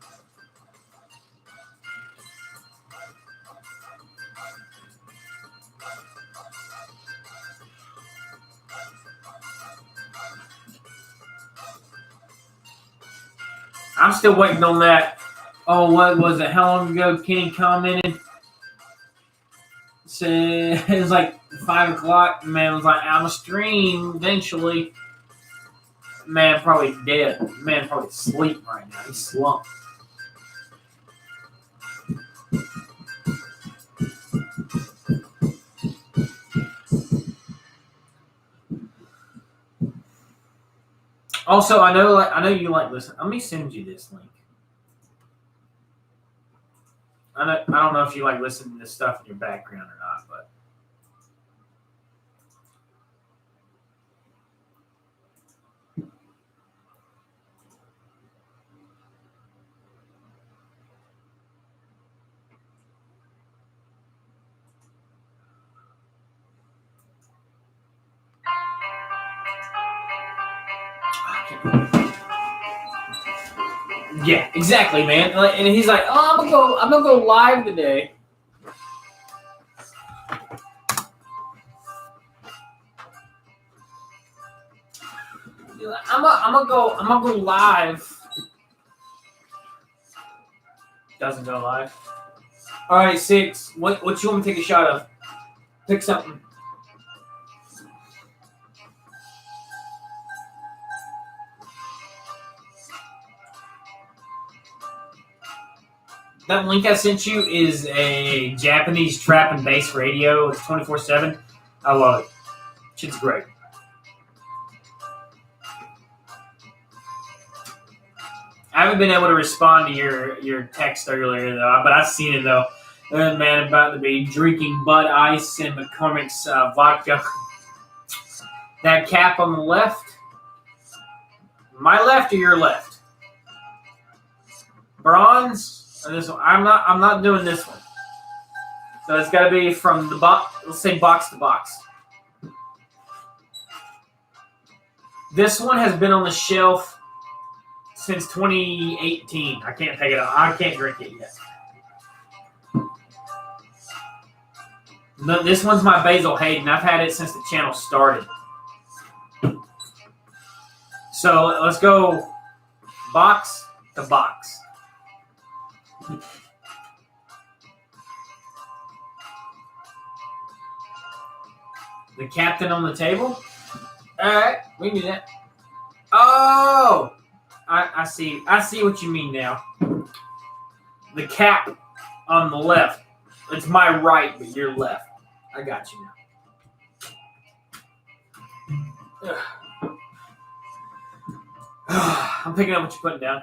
I'm still waiting on that. Oh, what was it? How long ago Kenny commented? Said it was like 5 o'clock. Man was like, I'm a stream eventually. Man probably dead. Man probably asleep right now. He's slumped. Also, I know you like listen. Let me send you this link. I don't know if you like listening to this stuff in your background or not, but yeah, exactly, man. And he's like, "Oh, I'm gonna go live today." I'm gonna go live. Doesn't go live. All right, 6. What you want me to take a shot of? Pick something. That link I sent you is a Japanese trap and bass radio. It's 24/7. I love it. Shit's great. I haven't been able to respond to your text earlier though, but I've seen it though. That man about to be drinking Bud Ice and McCormick's vodka. That cap on the left. My left or your left? Bronze. Or this one? I'm not doing this one. So it's got to be from the box. Let's say box to box. This one has been on the shelf since 2018. I can't take it out. I can't drink it yet. No, this one's my Basil Hayden. I've had it since the channel started. So let's go box to box. The captain on the table? Alright, we can do that. Oh! I see what you mean now. The cap on the left. It's my right, but your left. I got you now. I'm picking up what you're putting down.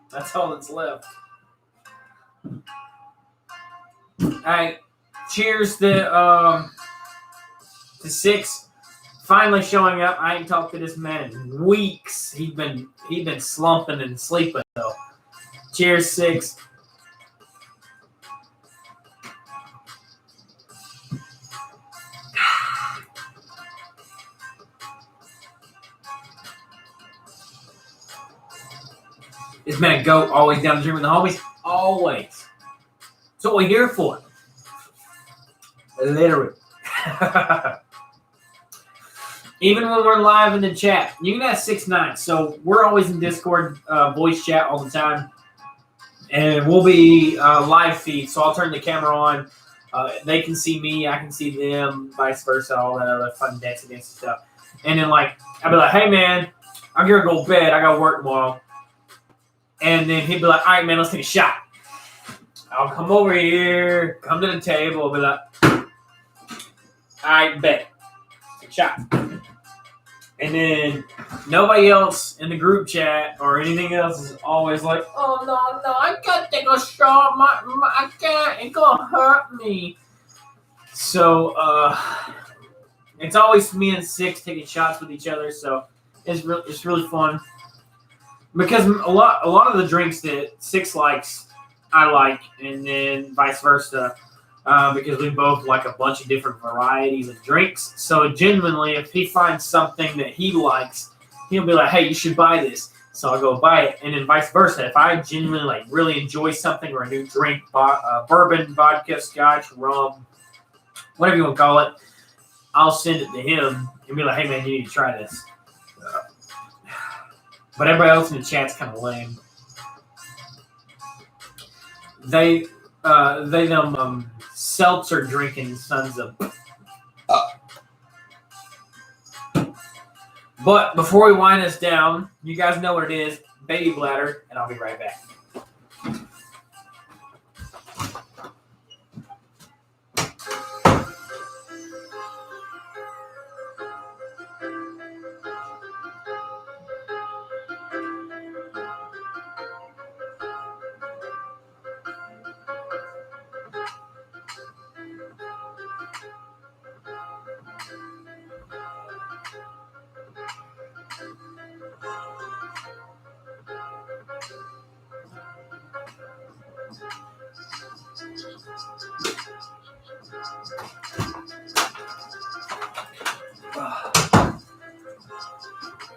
That's all that's left. All right. Cheers to 6 finally showing up. I ain't talked to this man in weeks. He'd been slumping and sleeping though. Cheers, 6. This man a goat, always down the gym with the homies. Always. That's what we're here for. Literally. Even when we're live in the chat, you can ask 6ix9ine. So we're always in Discord voice chat all the time. And we'll be live feed. So I'll turn the camera on. They can see me. I can see them. Vice versa. All that other fun dancing and stuff. And then I'll be like, hey, man, I'm going to go to bed. I got to work tomorrow. And then he'd be like, all right, man, let's take a shot. I'll come over here, come to the table, I'll be like, all right, bet. Take a shot. And then nobody else in the group chat or anything else is always like, oh, no, I can't take a shot. I can't. It's going to hurt me. So it's always me and 6 taking shots with each other. So it's really fun. Because a lot of the drinks that 6 likes, I like, and then vice versa, because we both like a bunch of different varieties of drinks. So genuinely, if he finds something that he likes, he'll be like, hey, you should buy this. So I'll go buy it. And then vice versa. If I genuinely really enjoy something or a new drink, bourbon, vodka, scotch, rum, whatever you want to call it, I'll send it to him and be like, hey, man, you need to try this. but everybody else in the chat's kind of lame. They them seltzer drinking sons of. But before we wind this down, you guys know what it is, baby bladder, and I'll be right back.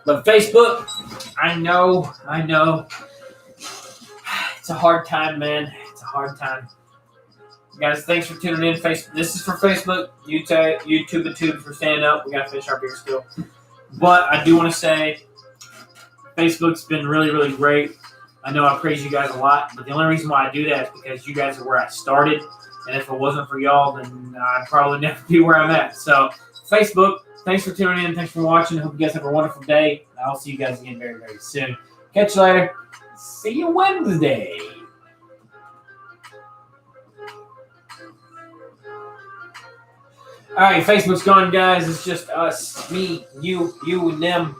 But Facebook, I know. It's a hard time, man. It's a hard time. Guys, thanks for tuning in. This is for Facebook, YouTube, and Tube for standing up. We got to finish our beer still. But I do want to say Facebook's been really, really great. I know I praise you guys a lot, but the only reason why I do that is because you guys are where I started. And if it wasn't for y'all, then I'd probably never be where I'm at. So, Facebook, thanks for tuning in. Thanks for watching. I hope you guys have a wonderful day. I'll see you guys again very, very soon. Catch you later. See you Wednesday. All right, Facebook's gone, guys. It's just us, me, you, and them.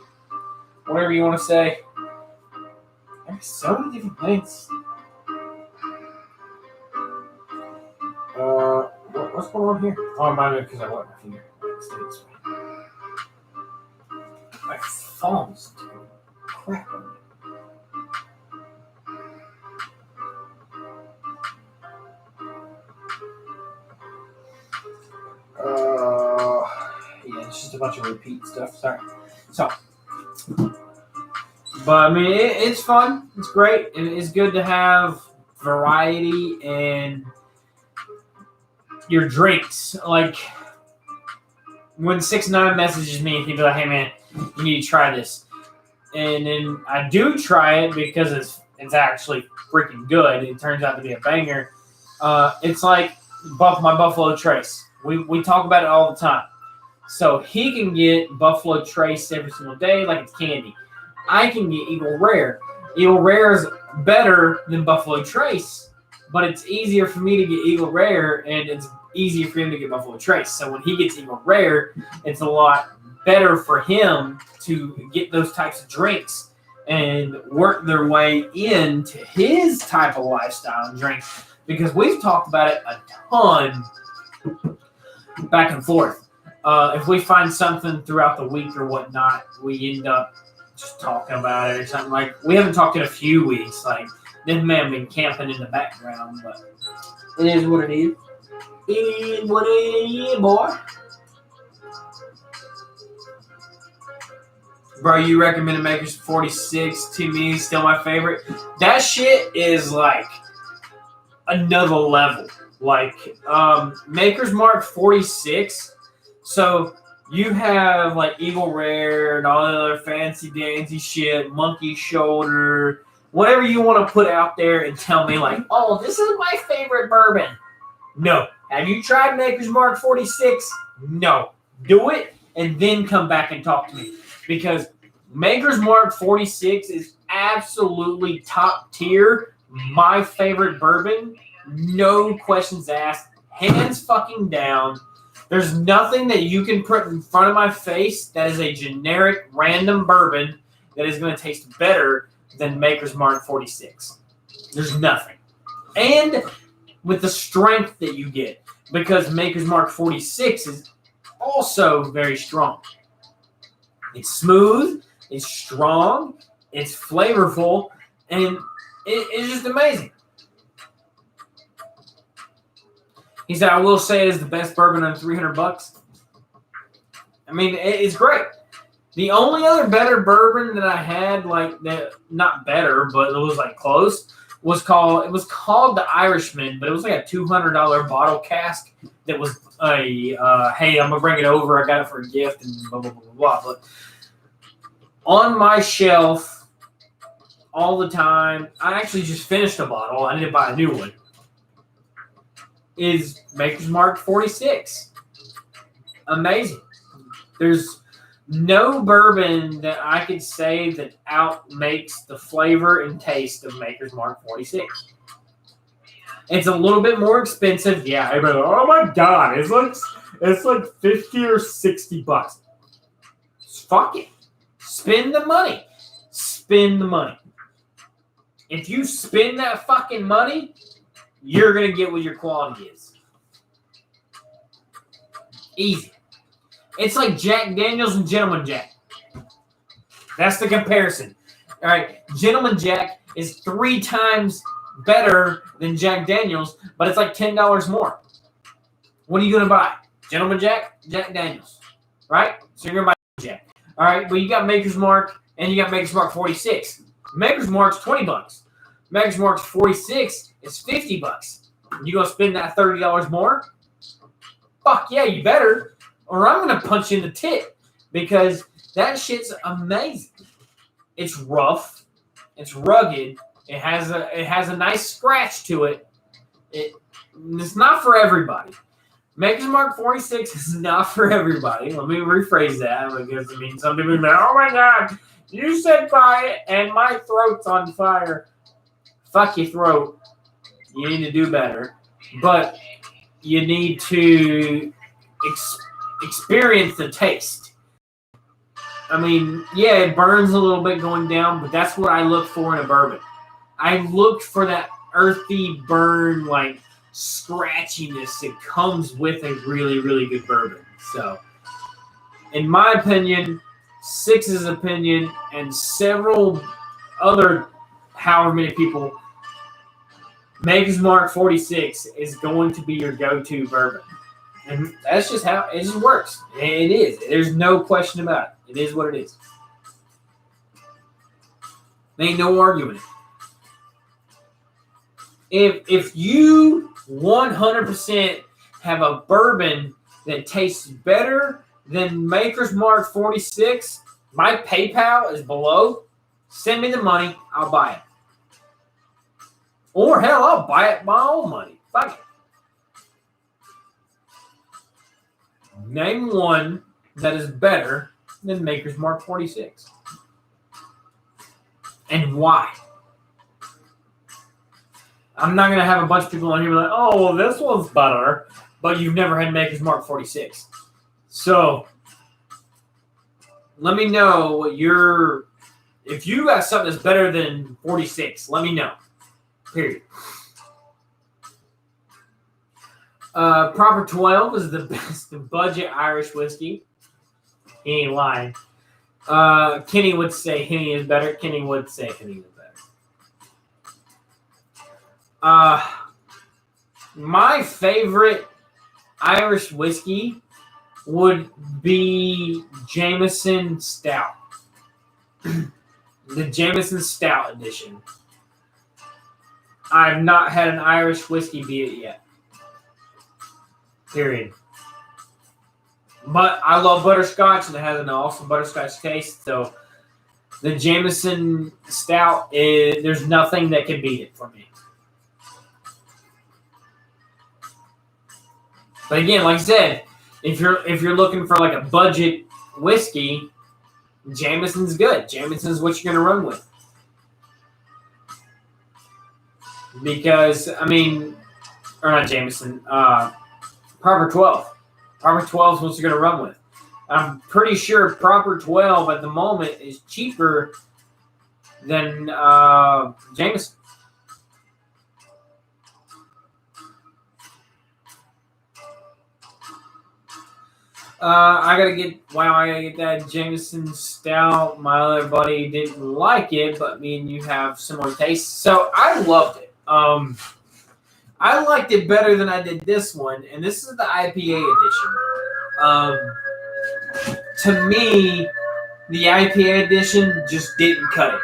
Whatever you want to say. There's so many different things. What's going on here? Oh, mine because I wet my finger. Let's do it this way. My thumb's doing crap on me. Yeah, it's just a bunch of repeat stuff. Sorry. So, but I mean, it's fun. It's great. It's good to have variety and your drinks. Like when 6ix9ine messages me, he'd be like, "Hey man, you need to try this," and then I do try it because it's actually freaking good. It turns out to be a banger. It's like my Buffalo Trace. We talk about it all the time. So he can get Buffalo Trace every single day like it's candy. I can get Eagle Rare. Eagle Rare is better than Buffalo Trace, but it's easier for me to get Eagle Rare, and it's easier for him to get Buffalo Trace. So when he gets Eagle Rare, it's a lot better for him to get those types of drinks and work their way into his type of lifestyle and drink. Because we've talked about it a ton back and forth. If we find something throughout the week or whatnot, we end up just talking about it or something. Like, we haven't talked in a few weeks. Like, this man been camping in the background, but it is what it is. It is what it is, boy. Bro, you recommended Maker's 46 to me, still my favorite. That shit is like another level. Like, Maker's Mark 46. So you have like Eagle Rare and all the other fancy dancy shit, Monkey Shoulder, whatever you want to put out there and tell me like, oh, this is my favorite bourbon. No. Have you tried Maker's Mark 46? No. Do it and then come back and talk to me. Because Maker's Mark 46 is absolutely top tier. My favorite bourbon. No questions asked. Hands fucking down. There's nothing that you can put in front of my face that is a generic random bourbon that is going to taste better than Maker's Mark 46. There's nothing. And with the strength that you get, because Maker's Mark 46 is also very strong. It's smooth, it's strong, it's flavorful, and it's just amazing. He said, I will say it is the best bourbon on $300. I mean, it's great. The only other better bourbon that I had, like that, not better, but it was like close, was called the Irishman, but it was like a $200 bottle cask that was hey, I'm gonna bring it over. I got it for a gift and blah blah blah blah blah. But on my shelf all the time. I actually just finished a bottle. I need to buy a new one. Is Maker's Mark 46. Amazing. There's no bourbon that I could say that outmakes the flavor and taste of Maker's Mark 46. It's a little bit more expensive. Yeah, everybody, oh my God, it's like 50 or 60 bucks. Fuck it. Spend the money. Spend the money. If you spend that fucking money, you're going to get what your quality is. Easy. It's like Jack Daniels and Gentleman Jack. That's the comparison. All right, Gentleman Jack is 3 times better than Jack Daniels, but it's like $10 more. What are you going to buy? Gentleman Jack, Jack Daniels, right? So you're going to buy Jack. All right, well, you got Maker's Mark and you got Maker's Mark 46. Maker's Mark's $20. Maker's Mark's 46 is $50. You going to spend that $30 more? Fuck yeah, you better. Or I'm going to punch you in the tit because that shit's amazing. It's rough. It's rugged. It has a nice scratch to it. It's not for everybody. Maker's Mark 46 is not for everybody. Let me rephrase that because some people be like, oh my God, you said buy it and my throat's on fire. Fuck your throat. You need to do better. But you need to experience the taste. I mean, yeah, it burns a little bit going down, but that's what I look for in a bourbon. I look for that earthy burn, like scratchiness that comes with a really, really good bourbon. So, in my opinion, Six's opinion, and several other however many people, Maker's Mark 46 is going to be your go-to bourbon. And that's just how it just works. It is. There's no question about it. It is what it is. There ain't no arguing it. If you 100% have a bourbon that tastes better than Maker's Mark 46, my PayPal is below. Send me the money. I'll buy it. Or hell, I'll buy it with my own money. Fuck it. Name one that is better than Maker's Mark 46. And why? I'm not going to have a bunch of people on here like, oh, well, this one's better, but you've never had Maker's Mark 46. So, let me know what if you got something that's better than 46, let me know. Period. Proper 12 is the best budget Irish whiskey. He ain't lying. Kenny would say Henny is better. Kenny would say Henny is better. My favorite Irish whiskey would be Jameson Stout. The Jameson Stout edition. I've not had an Irish whiskey beat it yet. Period. But I love butterscotch, and it has an awesome butterscotch taste. So the Jameson Stout there's nothing that can beat it for me. But again, like I said, if you're looking for like a budget whiskey, Jameson's good. Jameson's what you're gonna run with. Because or not Jameson, Proper 12. Proper 12 is what you're gonna run with. I'm pretty sure Proper 12 at the moment is cheaper than Jameson. I gotta get that Jameson Stout. My other buddy didn't like it, but me and you have similar tastes. So I loved it. I liked it better than I did this one, and this is the IPA edition. To me, the IPA edition just didn't cut it.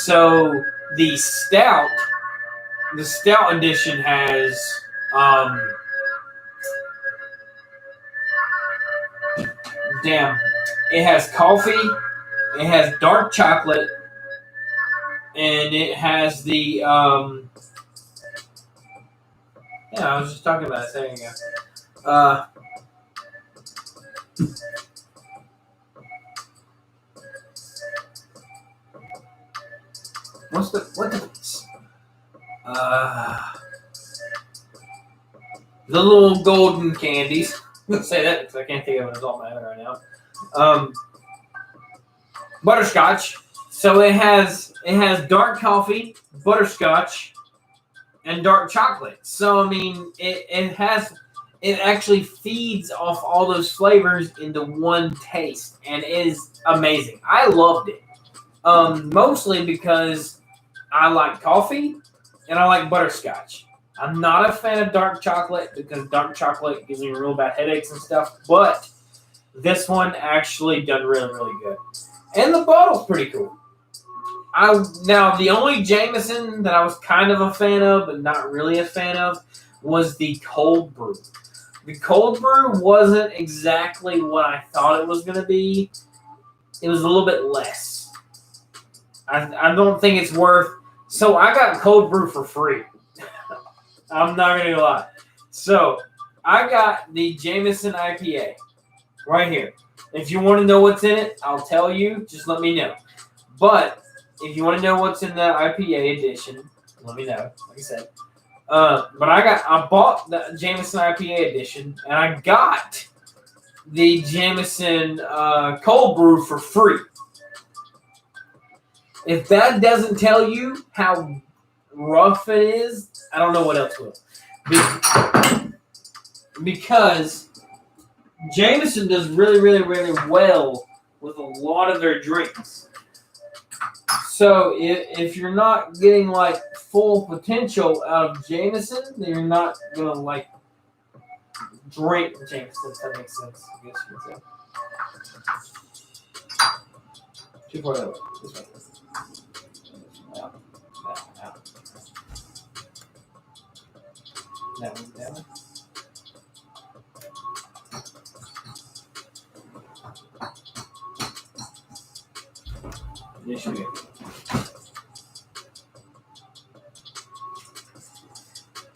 So the stout edition has it has coffee, it has dark chocolate, and it has the yeah, I was just talking about it a second ago. The little golden candies. I'm gonna say that because I can't think of it off the top of my head right now. Butterscotch. So it has dark coffee, butterscotch, and dark chocolate. So I mean, it actually feeds off all those flavors into one taste, and it is amazing. I loved it. Mostly because I like coffee and I like butterscotch. I'm not a fan of dark chocolate because dark chocolate gives me real bad headaches and stuff, but this one actually done really, really good. And the bottle's pretty cool. Now, the only Jameson that I was kind of a fan of, but not really a fan of, was the cold brew. The cold brew wasn't exactly what I thought it was going to be. It was a little bit less. I don't think it's worth... So I got cold brew for free. I'm not going to lie. So I got the Jameson IPA right here. If you want to know what's in it, I'll tell you. Just let me know. But if you want to know what's in the IPA edition, let me know. Like I said. But I bought the Jameson IPA edition, and I got the Jameson cold brew for free. If that doesn't tell you how rough it is, I don't know what else will. Because Jameson does really, really, really well with a lot of their drinks. So if you're not getting like full potential out of Jameson, then you're not gonna like drink Jameson. If that makes sense, I guess you could say. 2.0. This way. Out. That one's down. This should be it.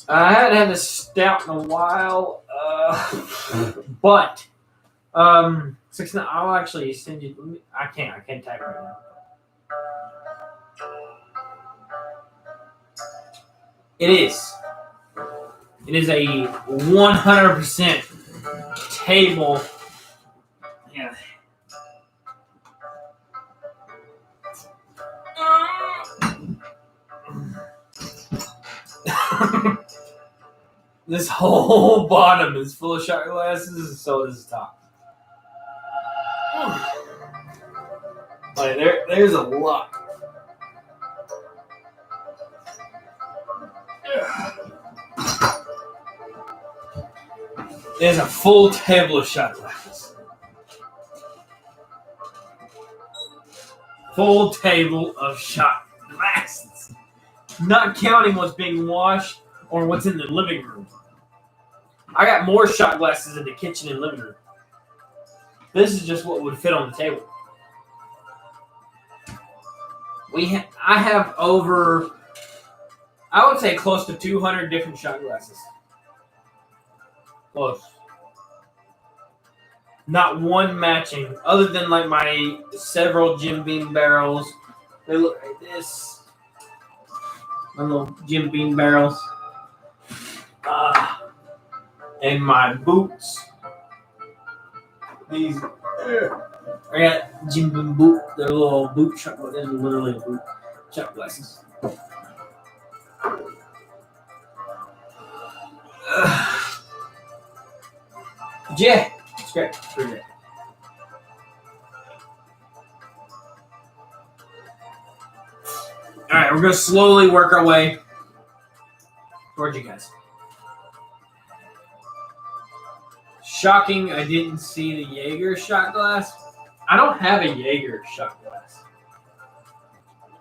I haven't had this stout in a while, but 6. I'll actually send you. I can't type right now. It is a 100% table. Yeah. This whole bottom is full of shot glasses, and so is the top. Like there's a lot. There's a full table of shot glasses. Full table of shot glasses. Not counting what's being washed or what's in the living room. I got more shot glasses in the kitchen and living room. This is just what would fit on the table. I have over, I would say close to 200 different shot glasses. Close. Not one matching, other than like my several Jim Beam barrels. They look like this. My little Jim Beam barrels. And my boots. These. I got Jim Beam boot. They're little boot shot glasses. They're literally boot shot glasses. Yeah, it's great. It's pretty great. All right, we're gonna slowly work our way towards you guys. Shocking, I didn't see the Jaeger shot glass. I don't have a Jaeger shot glass.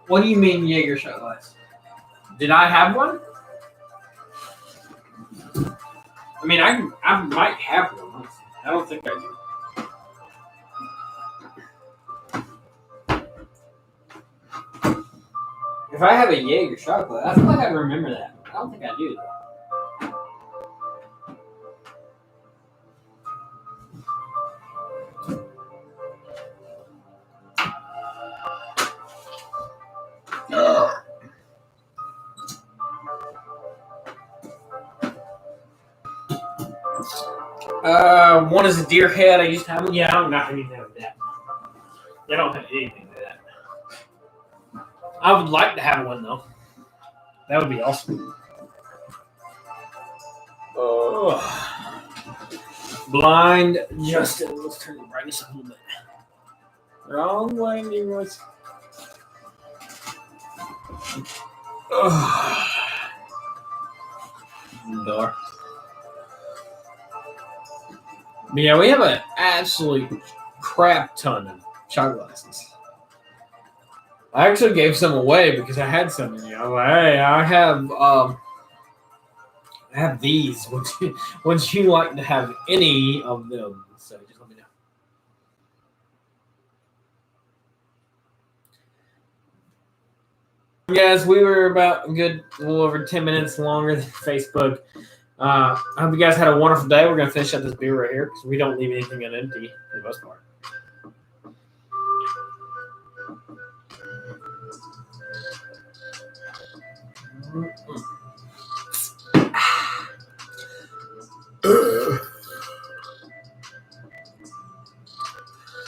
What do you mean Jaeger shot glass? Did I have one? I mean, I might have one. I don't think I do. If If I have a Jaeger chocolate, I feel like I remember that. I don't think I do, though. One is a deer head. I used to have one. Yeah, I don't got anything with that. They don't have anything with that. I would like to have one, though. That would be awesome. Oh. Blind Justin. Let's turn the brightness up a little bit. Wrong way, Leroy's. Door. But yeah, we have an absolute crap ton of shot glasses. I actually gave some away because I had some. You know, hey, I have these. Would you like to have any of them? So just let me know. Guys, we were about a little over 10 minutes longer than Facebook. I hope you guys had a wonderful day. We're going to finish up this beer right here because we don't leave anything empty for the most part.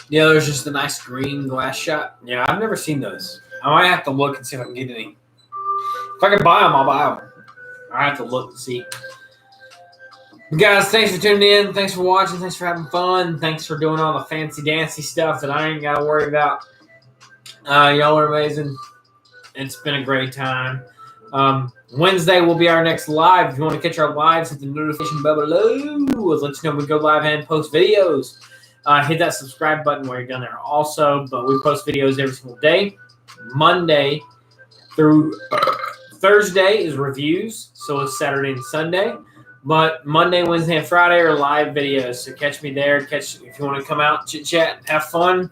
Yeah, there's just a nice green glass shot. Yeah, I've never seen those. I might have to look and see if I can get any. If I can buy them, I'll buy them. I have to look and see. Guys, thanks for tuning in. Thanks for watching. Thanks for having fun. Thanks for doing all the fancy dancy stuff that I ain't got to worry about. Y'all are amazing. It's been a great time. Wednesday will be our next live. If you want to catch our lives, hit the notification bell below. Let us know when we go live and post videos. Hit that subscribe button while you're down there also. But we post videos every single day. Monday through Thursday is reviews. So it's Saturday and Sunday. But Monday, Wednesday, and Friday are live videos. So catch me there. If you want to come out, chit chat, have fun.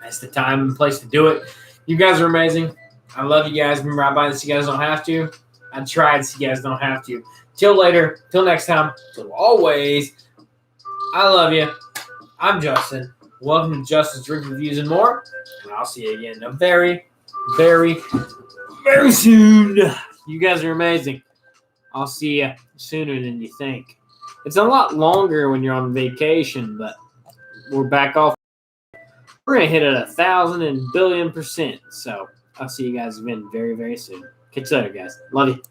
That's the time and place to do it. You guys are amazing. I love you guys. Remember, I buy this. You guys don't have to. I tried so you guys don't have to. Till later. Till next time. Till always. I love you. I'm Justin. Welcome to Justin's Drink Reviews and More. And I'll see you again very, very, very soon. You guys are amazing. I'll see you sooner than you think. It's a lot longer when you're on vacation, but we're back off. We're going to hit it 1,000 and billion %. So I'll see you guys again very, very soon. Catch you later, guys. Love you.